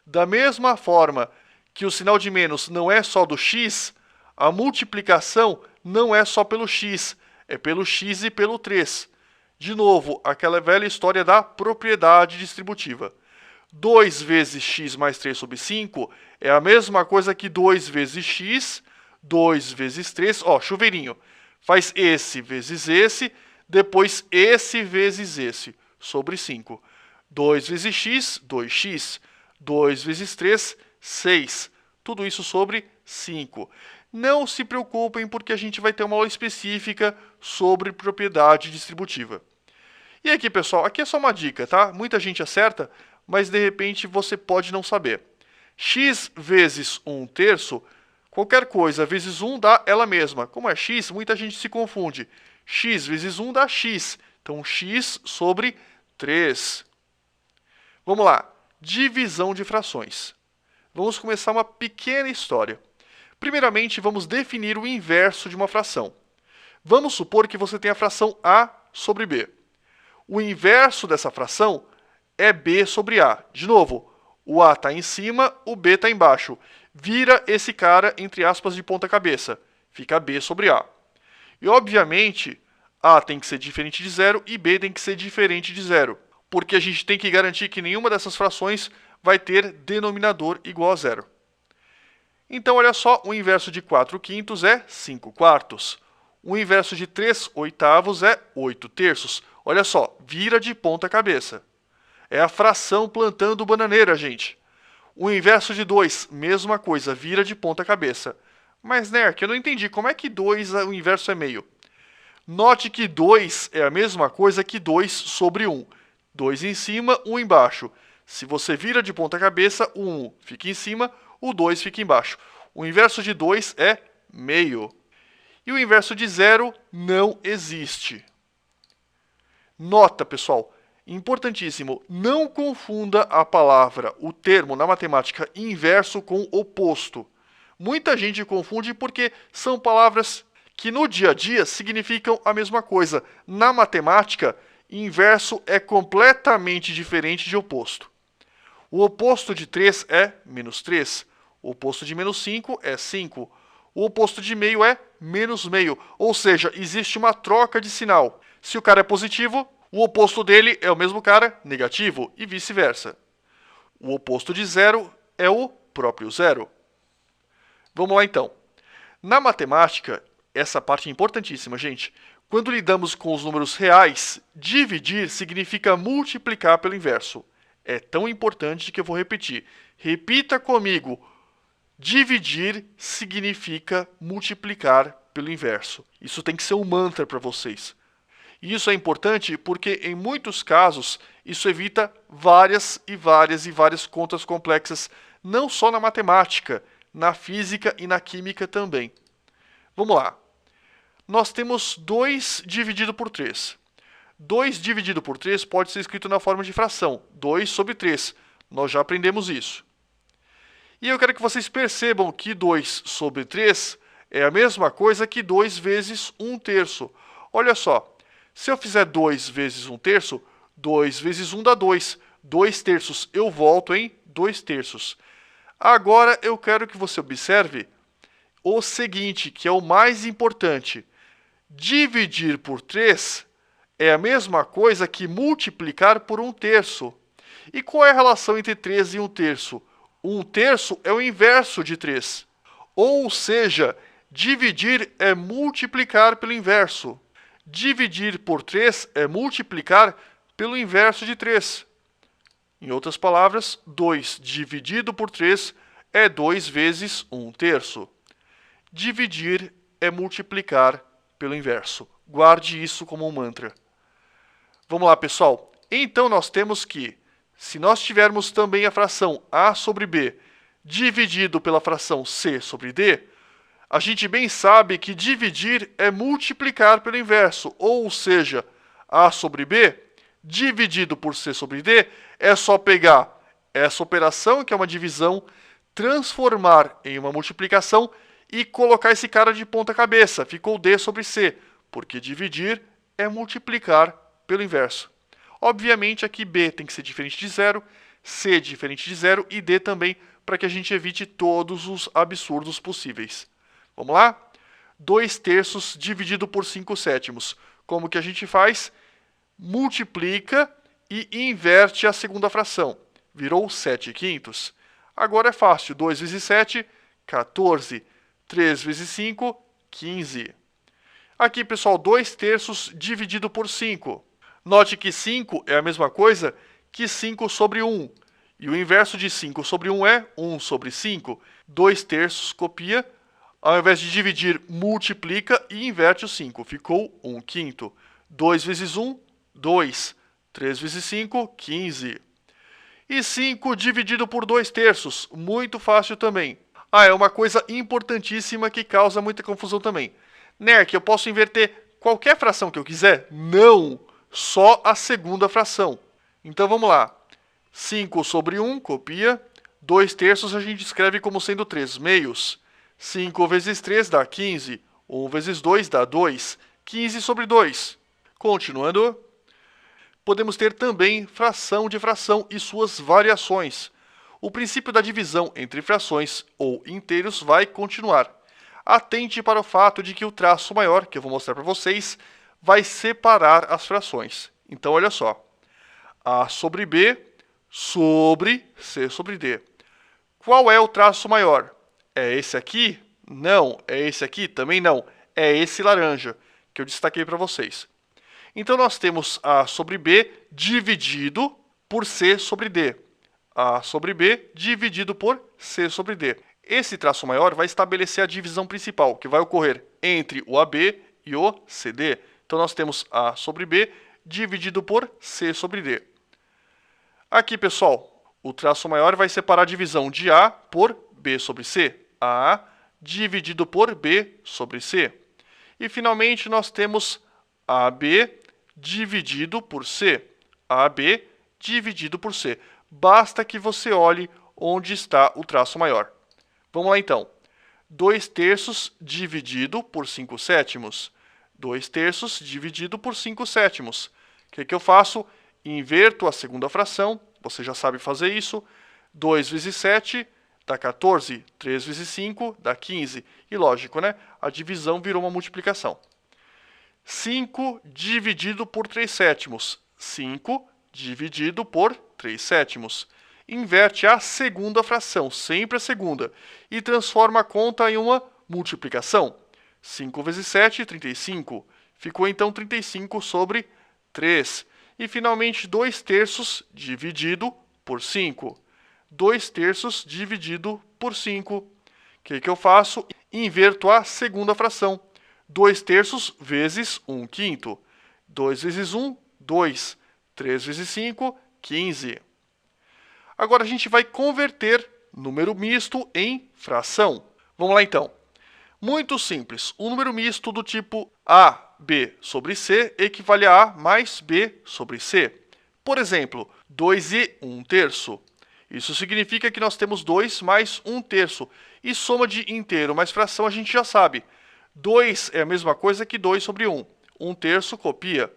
Da mesma forma que o sinal de menos não é só do x, a multiplicação não é só pelo x, é pelo x e pelo 3. De novo, aquela velha história da propriedade distributiva. 2 vezes x mais 3 sobre 5 é a mesma coisa que 2 vezes x, 2 vezes 3, ó, chuveirinho. Faz esse vezes esse, depois esse vezes esse, sobre 5. 2 vezes x, 2x. 2 vezes 3, 6. Tudo isso sobre 5. Não se preocupem, porque a gente vai ter uma aula específica sobre propriedade distributiva. E aqui, pessoal, aqui é só uma dica, tá? Muita gente acerta, mas de repente você pode não saber. X vezes 1/3, qualquer coisa vezes 1 dá ela mesma. Como é x, muita gente se confunde. X vezes 1 dá x. Então, x sobre 3. Vamos lá. Divisão de frações. Vamos começar uma pequena história. Primeiramente, vamos definir o inverso de uma fração. Vamos supor que você tem a fração a sobre b. O inverso dessa fração é b sobre a. De novo, o a está em cima, o b está embaixo. Vira esse cara, entre aspas, de ponta cabeça. Fica b sobre a. E, obviamente, a tem que ser diferente de zero e b tem que ser diferente de zero. Porque a gente tem que garantir que nenhuma dessas frações vai ter denominador igual a zero. Então, olha só, o inverso de 4/5 é 5/4. O inverso de 3/8 é 8/3. Olha só, vira de ponta cabeça. É a fração plantando bananeira, gente. O inverso de 2, mesma coisa, vira de ponta cabeça. Mas, Nerk, eu não entendi, como é que 2, o inverso é meio? Note que 2 é a mesma coisa que 2 sobre 1. 2 em cima, 1 embaixo. Se você vira de ponta cabeça, o 1 fica em cima, o 2 fica embaixo. O inverso de 2 é meio. E o inverso de 0 não existe. Nota, pessoal, importantíssimo, não confunda a palavra, o termo na matemática inverso com oposto. Muita gente confunde porque são palavras que no dia a dia significam a mesma coisa. Na matemática, inverso é completamente diferente de oposto. O oposto de 3 é menos 3. O oposto de menos 5 é 5. O oposto de meio é menos meio. Ou seja, existe uma troca de sinal. Se o cara é positivo, o oposto dele é o mesmo cara, negativo, e vice-versa. O oposto de zero é o próprio zero. Vamos lá, então. Na matemática, essa parte é importantíssima, gente. Quando lidamos com os números reais, dividir significa multiplicar pelo inverso. É tão importante que eu vou repetir. Repita comigo. Dividir significa multiplicar pelo inverso. Isso tem que ser um mantra para vocês. E isso é importante porque, em muitos casos, isso evita várias contas complexas, não só na matemática, na física e na química também. Vamos lá. Nós temos 2 dividido por 3. 2 dividido por 3 pode ser escrito na forma de fração, 2 sobre 3. Nós já aprendemos isso. E eu quero que vocês percebam que 2 sobre 3 é a mesma coisa que 2 vezes 1/3. Olha só. Se eu fizer 2 vezes 1/3, 2 vezes 1 dá 2. 2/3 eu volto em 2/3. Agora eu quero que você observe o seguinte, que é o mais importante. Dividir por 3 é a mesma coisa que multiplicar por 1/3. E qual é a relação entre 3 e 1/3? 1/3 é o inverso de 3. Ou seja, dividir é multiplicar pelo inverso. Dividir por 3 é multiplicar pelo inverso de 3. Em outras palavras, 2 dividido por 3 é 2 vezes 1/3. Dividir é multiplicar pelo inverso. Guarde isso como um mantra. Vamos lá, pessoal. Então, nós temos que, se nós tivermos também a fração A sobre B dividido pela fração C sobre D, a gente bem sabe que dividir é multiplicar pelo inverso. Ou seja, A sobre B dividido por C sobre D é só pegar essa operação, que é uma divisão, transformar em uma multiplicação e colocar esse cara de ponta cabeça. Ficou D sobre C, porque dividir é multiplicar pelo inverso. Obviamente aqui B tem que ser diferente de 0, C diferente de 0 e D também, para que a gente evite todos os absurdos possíveis. Vamos lá? 2/3 dividido por 5/7. Como que a gente faz? Multiplica e inverte a segunda fração. Virou 7/5. Agora é fácil. 2 vezes 7, 14. 3 vezes 5, 15. Aqui, pessoal, 2/3 dividido por 5. Note que 5 é a mesma coisa que 5 sobre 1. E o inverso de 5 sobre 1 é 1 sobre 5. 2/3 copia. Ao invés de dividir, multiplica e inverte o 5. Ficou 1/5. 2 vezes 1, 2. 3 vezes 5, 15. E 5 dividido por 2/3. Muito fácil também. Ah, é uma coisa importantíssima que causa muita confusão também. Nerk, eu posso inverter qualquer fração que eu quiser? Não! Só a segunda fração. Então vamos lá. 5 sobre 1, copia. 2/3 a gente escreve como sendo 3 meios. 5 vezes 3 dá 15. 1 vezes 2 dá 2. 15 sobre 2. Continuando. Podemos ter também fração de fração e suas variações. O princípio da divisão entre frações ou inteiros vai continuar. Atente para o fato de que o traço maior, que eu vou mostrar para vocês, vai separar as frações. Então, olha só. A sobre B sobre C sobre D. Qual é o traço maior? É esse aqui? Não. É esse aqui? Também não. É esse laranja, que eu destaquei para vocês. Então, nós temos A sobre B dividido por C sobre D. A sobre B dividido por C sobre D. Esse traço maior vai estabelecer a divisão principal, que vai ocorrer entre o AB e o CD. Então, nós temos A sobre B dividido por C sobre D. Aqui, pessoal, o traço maior vai separar a divisão de A por B sobre C. A dividido por B sobre C. E, finalmente, nós temos AB dividido por C. AB dividido por C. Basta que você olhe onde está o traço maior. Vamos lá, então. 2/3 dividido por 5/7. 2/3 dividido por 5/7. O que eu faço? Inverto a segunda fração. Você já sabe fazer isso. 2 vezes 7 dá 14. 3 vezes 5 dá 15. E lógico, né? A divisão virou uma multiplicação. 5 dividido por 3/7. 5 dividido por 3/7. Inverte a segunda fração, sempre a segunda, e transforma a conta em uma multiplicação. 5 vezes 7, 35. Ficou então 35 sobre 3. E finalmente 2/3 dividido por 5. 2/3 dividido por 5. O que eu faço? Inverto a segunda fração. 2/3 vezes 1/5. 2 vezes 1, 2. 3 vezes 5, 15. Agora a gente vai converter número misto em fração. Vamos lá então. Muito simples. Um número misto do tipo AB sobre C equivale a A mais B sobre C. Por exemplo, 2 e 1/3. Isso significa que nós temos 2 mais 1/3. E soma de inteiro mais fração a gente já sabe. 2 é a mesma coisa que 2 sobre 1. 1/3 copia.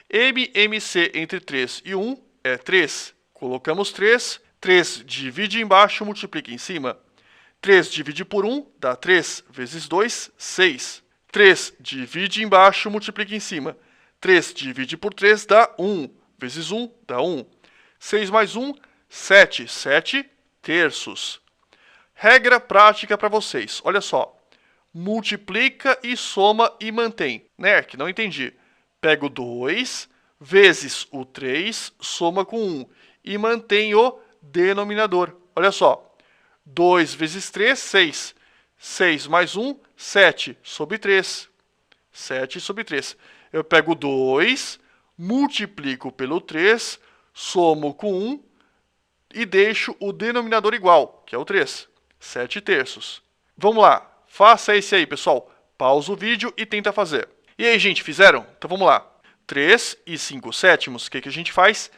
MMC entre 3 e 1 é 3. Colocamos 3. 3 divide embaixo, multiplica em cima. 3 divide por 1 dá 3 vezes 2, 6. 3 divide embaixo, multiplica em cima. 3 divide por 3 dá 1. Vezes 1 dá 1. 6 mais 1, 7. 7 terços. Regra prática para vocês. Olha só. Multiplica e soma e mantém. Né? Que não entendi. Pega o 2 vezes o 3, soma com 1. E mantém o denominador. Olha só. 2 vezes 3, 6. 6 mais 1, 7 sobre 3. 7 sobre 3. Eu pego 2, multiplico pelo 3, somo com 1 e deixo o denominador igual, que é o 3. 7 terços. Vamos lá. Faça esse aí, pessoal. Pausa o vídeo e tenta fazer. E aí, gente, fizeram? Então vamos lá. 3 e 5 sétimos. O que a gente faz?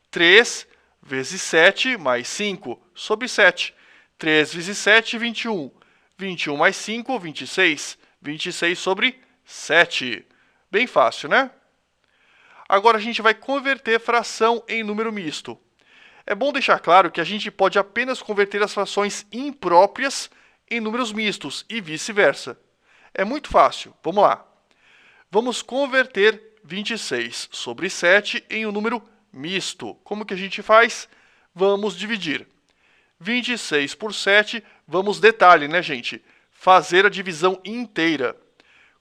3 vezes 7 mais 5 sobre 7. 3 vezes 7, 21. 21 mais 5, 26. 26 sobre 7. Bem fácil, né? Agora a gente vai converter fração em número misto. É bom deixar claro que a gente pode apenas converter as frações impróprias em números mistos e vice-versa. É muito fácil. Vamos lá. Vamos converter 26 sobre 7 em um número misto. Como que a gente faz? Vamos dividir. 26 por 7, vamos detalhe, né, gente? Fazer a divisão inteira.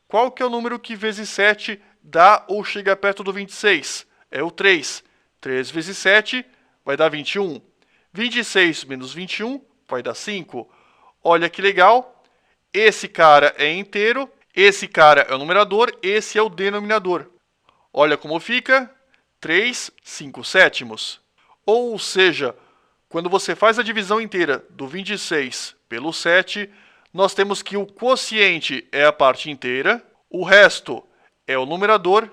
Qual que é o número que vezes 7 dá ou chega perto do 26? É o 3. 3 vezes 7 vai dar 21. 26 menos 21 vai dar 5. Olha que legal. Esse cara é inteiro, esse cara é o numerador, esse é o denominador. Olha como fica. 3, 5 sétimos. Ou seja, quando você faz a divisão inteira do 26 pelo 7, nós temos que o quociente é a parte inteira, o resto é o numerador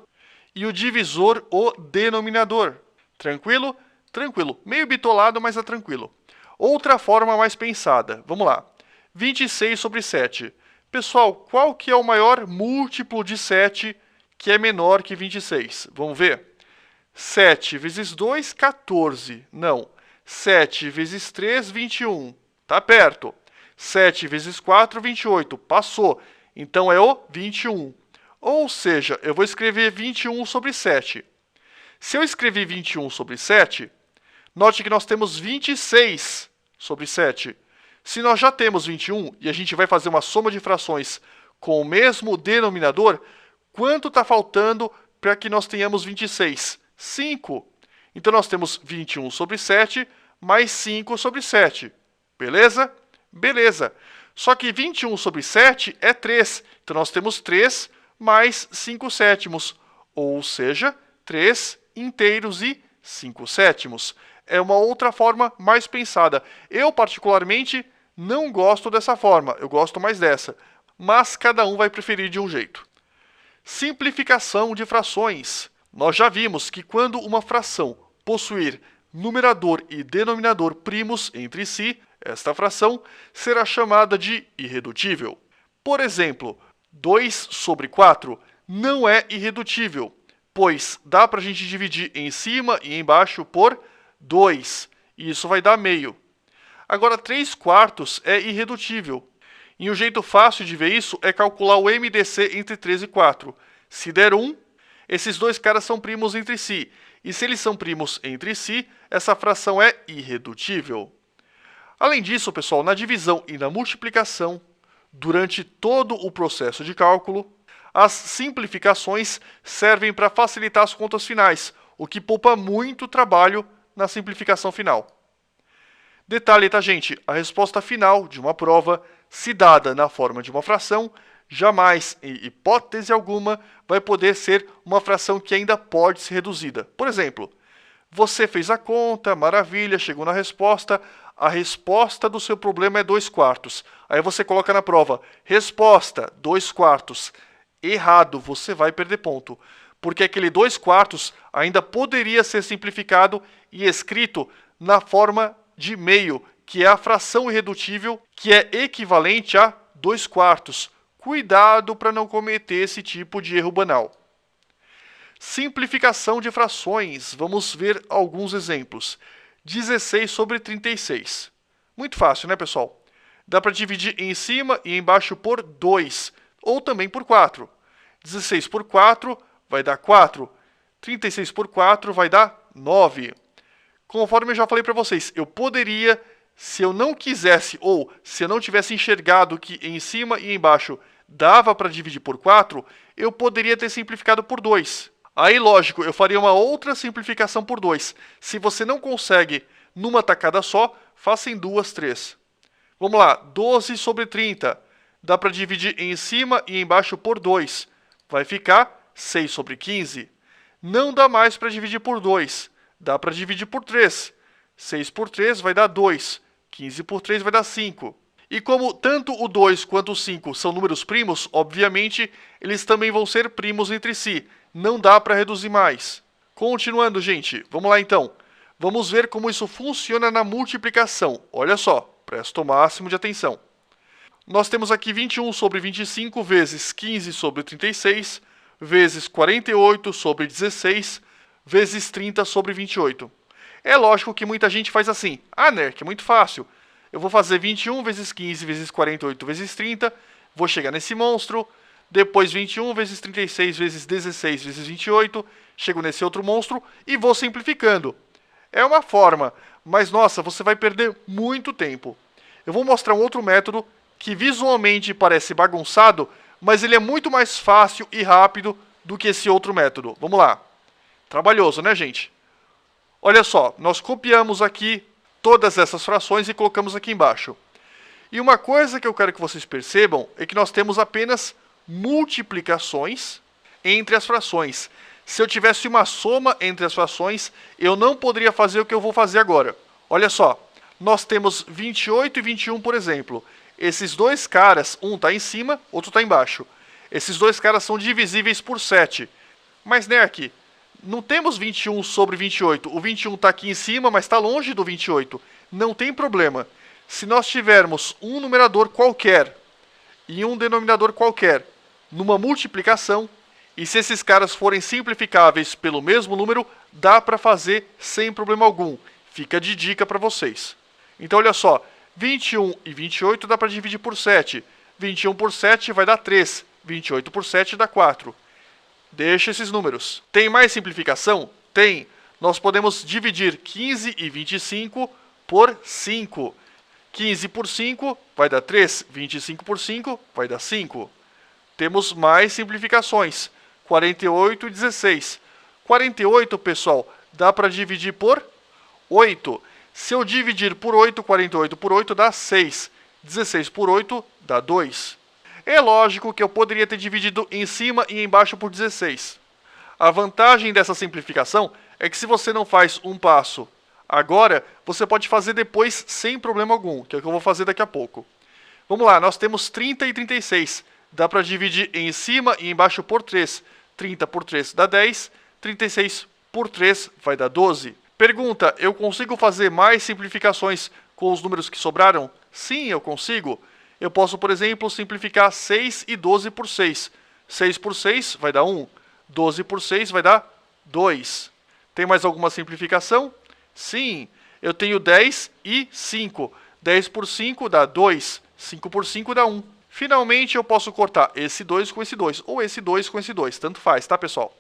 e o divisor o denominador. Tranquilo? Tranquilo. Meio bitolado, mas é tranquilo. Outra forma mais pensada. Vamos lá. 26 sobre 7. Pessoal, qual que é o maior múltiplo de 7 que é menor que 26? Vamos ver? 7 vezes 2, 14. Não. 7 vezes 3, 21. Tá perto. 7 vezes 4, 28. Passou. Então é o 21. Ou seja, eu vou escrever 21 sobre 7. Se eu escrever 21 sobre 7, note que nós temos 26 sobre 7. Se nós já temos 21 e a gente vai fazer uma soma de frações com o mesmo denominador, quanto está faltando para que nós tenhamos 26? 5. Então, nós temos 21 sobre 7 mais 5 sobre 7. Beleza? Beleza. Só que 21 sobre 7 é 3. Então, nós temos 3 mais 5 sétimos. Ou seja, 3 inteiros e 5 sétimos. É uma outra forma mais pensada. Eu, particularmente, não gosto dessa forma. Eu gosto mais dessa. Mas cada um vai preferir de um jeito. Simplificação de frações. Nós já vimos que quando uma fração possuir numerador e denominador primos entre si, esta fração será chamada de irredutível. Por exemplo, 2 sobre 4 não é irredutível, pois dá para a gente dividir em cima e embaixo por 2, e isso vai dar meio. Agora, 3 quartos é irredutível, e um jeito fácil de ver isso é calcular o MDC entre 3 e 4. Se der 1, esses dois caras são primos entre si. E se eles são primos entre si, essa fração é irredutível. Além disso, pessoal, na divisão e na multiplicação, durante todo o processo de cálculo, as simplificações servem para facilitar as contas finais, o que poupa muito trabalho na simplificação final. Detalhe, tá, gente? A resposta final de uma prova, se dada na forma de uma fração, jamais, em hipótese alguma, vai poder ser uma fração que ainda pode ser reduzida. Por exemplo, você fez a conta, maravilha, chegou na resposta, a resposta do seu problema é 2 quartos. Aí você coloca na prova, resposta, 2 quartos. Errado, você vai perder ponto. Porque aquele 2 quartos ainda poderia ser simplificado e escrito na forma de meio, que é a fração irredutível, que é equivalente a 2 quartos. Cuidado para não cometer esse tipo de erro banal. Simplificação de frações. Vamos ver alguns exemplos. 16 sobre 36. Muito fácil, né, pessoal? Dá para dividir em cima e embaixo por 2, ou também por 4. 16 por 4 vai dar 4. 36 por 4 vai dar 9. Conforme eu já falei para vocês, eu poderia, se eu não quisesse ou se eu não tivesse enxergado que em cima e embaixo dava para dividir por 4, eu poderia ter simplificado por 2. Aí, lógico, eu faria uma outra simplificação por 2. Se você não consegue numa tacada só, faça em 2, 3. Vamos lá, 12 sobre 30. Dá para dividir em cima e embaixo por 2. Vai ficar 6 sobre 15. Não dá mais para dividir por 2. Dá para dividir por 3. 6 por 3 vai dar 2. 15 por 3 vai dar 5. E como tanto o 2 quanto o 5 são números primos, obviamente, eles também vão ser primos entre si. Não dá para reduzir mais. Continuando, gente. Vamos lá, então. Vamos ver como isso funciona na multiplicação. Olha só, presta o máximo de atenção. Nós temos aqui 21 sobre 25 vezes 15 sobre 36, vezes 48 sobre 16, vezes 30 sobre 28. É lógico que muita gente faz assim. Ah, Nerk, é muito fácil. Eu vou fazer 21 vezes 15 vezes 48 vezes 30, vou chegar nesse monstro, depois 21 vezes 36 vezes 16 vezes 28, chego nesse outro monstro e vou simplificando. É uma forma, mas nossa, você vai perder muito tempo. Eu vou mostrar um outro método que visualmente parece bagunçado, mas ele é muito mais fácil e rápido do que esse outro método. Vamos lá. Trabalhoso, né, gente? Olha só, nós copiamos aqui todas essas frações e colocamos aqui embaixo. E uma coisa que eu quero que vocês percebam é que nós temos apenas multiplicações entre as frações. Se eu tivesse uma soma entre as frações, eu não poderia fazer o que eu vou fazer agora. Olha só, nós temos 28 e 21, por exemplo. Esses dois caras, um está em cima, outro está embaixo. Esses dois caras são divisíveis por 7. Mas, Nerk, não temos 21 sobre 28. O 21 está aqui em cima, mas está longe do 28. Não tem problema. Se nós tivermos um numerador qualquer e um denominador qualquer numa multiplicação, e se esses caras forem simplificáveis pelo mesmo número, dá para fazer sem problema algum. Fica de dica para vocês. Então, olha só. 21 e 28 dá para dividir por 7. 21 por 7 vai dar 3. 28 por 7 dá 4. Deixa esses números. Tem mais simplificação? Tem. Nós podemos dividir 15 e 25 por 5. 15 por 5 vai dar 3. 25 por 5 vai dar 5. Temos mais simplificações. 48 e 16. 48, pessoal, dá para dividir por 8. Se eu dividir por 8, 48 por 8 dá 6. 16 por 8 dá 2. É lógico que eu poderia ter dividido em cima e embaixo por 16. A vantagem dessa simplificação é que se você não faz um passo agora, você pode fazer depois sem problema algum, que é o que eu vou fazer daqui a pouco. Vamos lá, nós temos 30 e 36. Dá para dividir em cima e embaixo por 3. 30 por 3 dá 10. 36 por 3 vai dar 12. Pergunta, eu consigo fazer mais simplificações com os números que sobraram? Sim, eu consigo. Eu posso, por exemplo, simplificar 6 e 12 por 6. 6 por 6 vai dar 1. 12 por 6 vai dar 2. Tem mais alguma simplificação? Sim, eu tenho 10 e 5. 10 por 5 dá 2. 5 por 5 dá 1. Finalmente, eu posso cortar esse 2 com esse 2, ou esse 2 com esse 2. Tanto faz, tá, pessoal?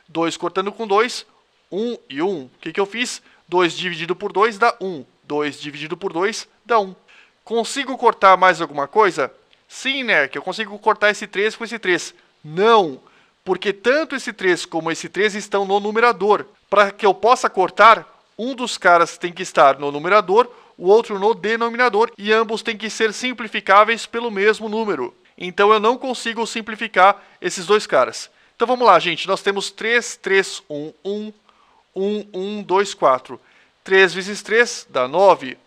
2 cortando com 2, 1 e 1. O que eu fiz? 2 dividido por 2 dá 1. 2 dividido por 2 dá 1. Consigo cortar mais alguma coisa? Sim, Nerk, eu consigo cortar esse 3 com esse 3. Não, porque tanto esse 3 como esse 3 estão no numerador. Para que eu possa cortar, um dos caras tem que estar no numerador, o outro no denominador, e ambos têm que ser simplificáveis pelo mesmo número. Então eu não consigo simplificar esses dois caras. Então vamos lá, gente. Nós temos 3, 3, 1, 1, 1, 1, 2, 4. 3 vezes 3 dá 9.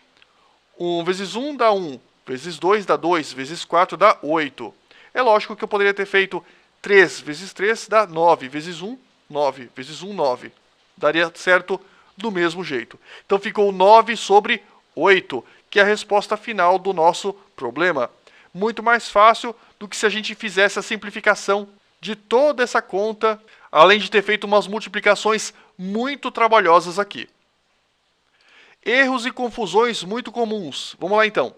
1 vezes 1 dá 1. Vezes 2 dá 2. Vezes 4 dá 8. É lógico que eu poderia ter feito 3 vezes 3 dá 9. Vezes 1, 9. Vezes 1, 9. Daria certo do mesmo jeito. Então ficou 9 sobre 8, que é a resposta final do nosso problema. Muito mais fácil do que se a gente fizesse a simplificação de toda essa conta, além de ter feito umas multiplicações muito trabalhosas aqui. Erros e confusões muito comuns. Vamos lá então.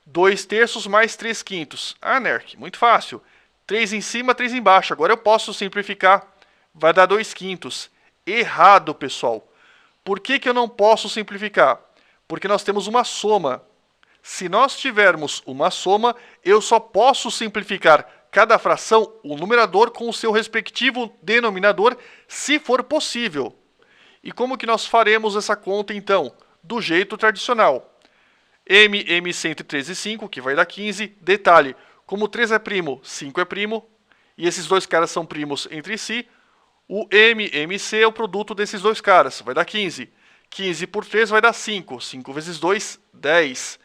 2 terços mais 3 quintos. Ah, Nerk, muito fácil. 3 em cima, 3 embaixo. Agora eu posso simplificar. Vai dar 2 quintos. Errado, pessoal. Por que eu não posso simplificar? Porque nós temos uma soma. Se nós tivermos uma soma, eu só posso simplificar cada fração, o numerador com o seu respectivo denominador, se for possível. E como que nós faremos essa conta, então? Do jeito tradicional. M 113,5, que vai dar 15. Detalhe, como 3 é primo, 5 é primo, e esses dois caras são primos entre si, o MC é o produto desses dois caras, vai dar 15. 15 por 3 vai dar 5. 5 vezes 2, 10.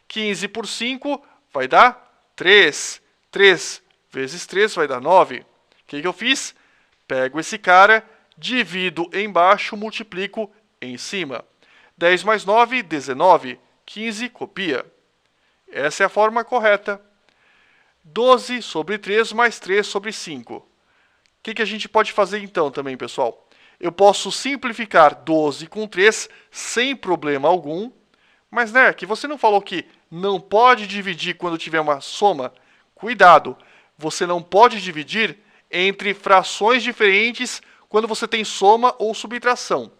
15 por 5 vai dar 3. 3 vezes 3 vai dar 9. O que eu fiz? Pego esse cara, divido embaixo, multiplico em cima. 10 mais 9, 19. 15, copia. Essa é a forma correta. 12 sobre 3 mais 3 sobre 5. O que a gente pode fazer então também, pessoal? Eu posso simplificar 12 com 3 sem problema algum. Mas, né, que você não falou que não pode dividir quando tiver uma soma? Cuidado, você não pode dividir entre frações diferentes quando você tem soma ou subtração.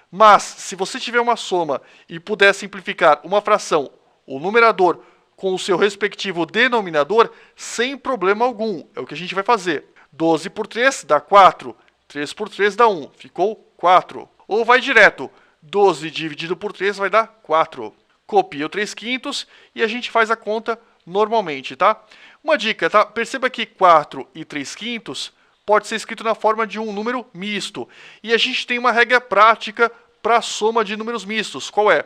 Mas, se você tiver uma soma e puder simplificar uma fração, o numerador com o seu respectivo denominador, sem problema algum. É o que a gente vai fazer. 12 por 3 dá 4. 3 por 3 dá 1. Ficou 4. Ou vai direto. 12 dividido por 3 vai dar 4. Copia o 3 quintos e a gente faz a conta normalmente, tá? Uma dica, tá? Perceba que 4 e 3 quintos pode ser escrito na forma de um número misto. E a gente tem uma regra prática para a soma de números mistos. Qual é?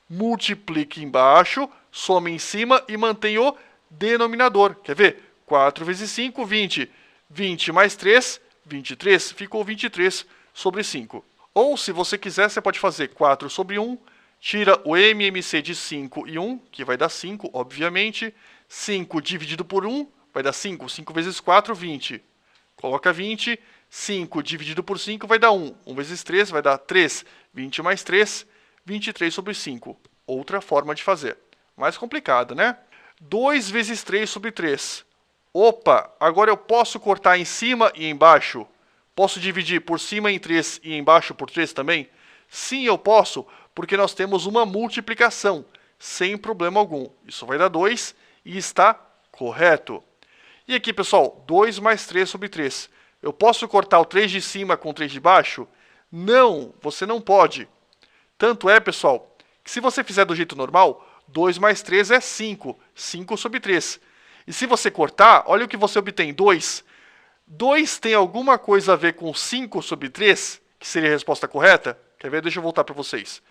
Multiplique embaixo, some em cima e mantém o denominador. Quer ver? 4 vezes 5, 20. 20 mais 3, 23. Ficou 23 sobre 5. Ou, se você quiser, você pode fazer 4 sobre 1. Tira o MMC de 5 e 1, que vai dar 5, obviamente. 5 dividido por 1 vai dar 5. 5 vezes 4, 20. Coloca 20. 5 dividido por 5 vai dar 1. 1 vezes 3 vai dar 3. 20 mais 3, 23 sobre 5. Outra forma de fazer. Mais complicada, né? 2 vezes 3 sobre 3. Opa, agora eu posso cortar em cima e embaixo? Posso dividir por cima em 3 e embaixo por 3 também? Sim, eu posso, porque nós temos uma multiplicação, sem problema algum. Isso vai dar 2 e está correto. E aqui, pessoal, 2 mais 3 sobre 3. Eu posso cortar o 3 de cima com o 3 de baixo? Não, você não pode. Tanto é, pessoal, que se você fizer do jeito normal, 2 mais 3 é 5. 5 sobre 3. E se você cortar, olha o que você obtém, 2. 2 tem alguma coisa a ver com 5 sobre 3, que seria a resposta correta? Quer ver? Deixa eu voltar para vocês.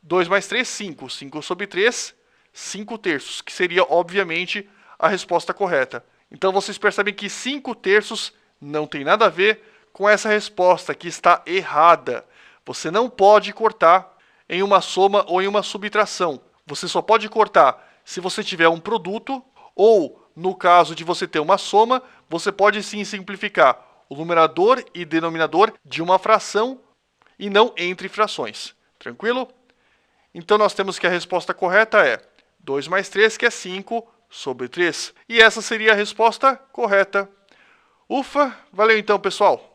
2 mais 3, 5. 5 sobre 3, 5 terços, que seria, obviamente, a resposta correta. Então, vocês percebem que 5 terços não tem nada a ver com essa resposta, que está errada. Você não pode cortar em uma soma ou em uma subtração. Você só pode cortar se você tiver um produto ou, no caso de você ter uma soma, você pode sim simplificar o numerador e denominador de uma fração e não entre frações. Tranquilo? Então, nós temos que a resposta correta é 2 mais 3, que é 5 sobre 3. E essa seria a resposta correta. Ufa! Valeu então, pessoal!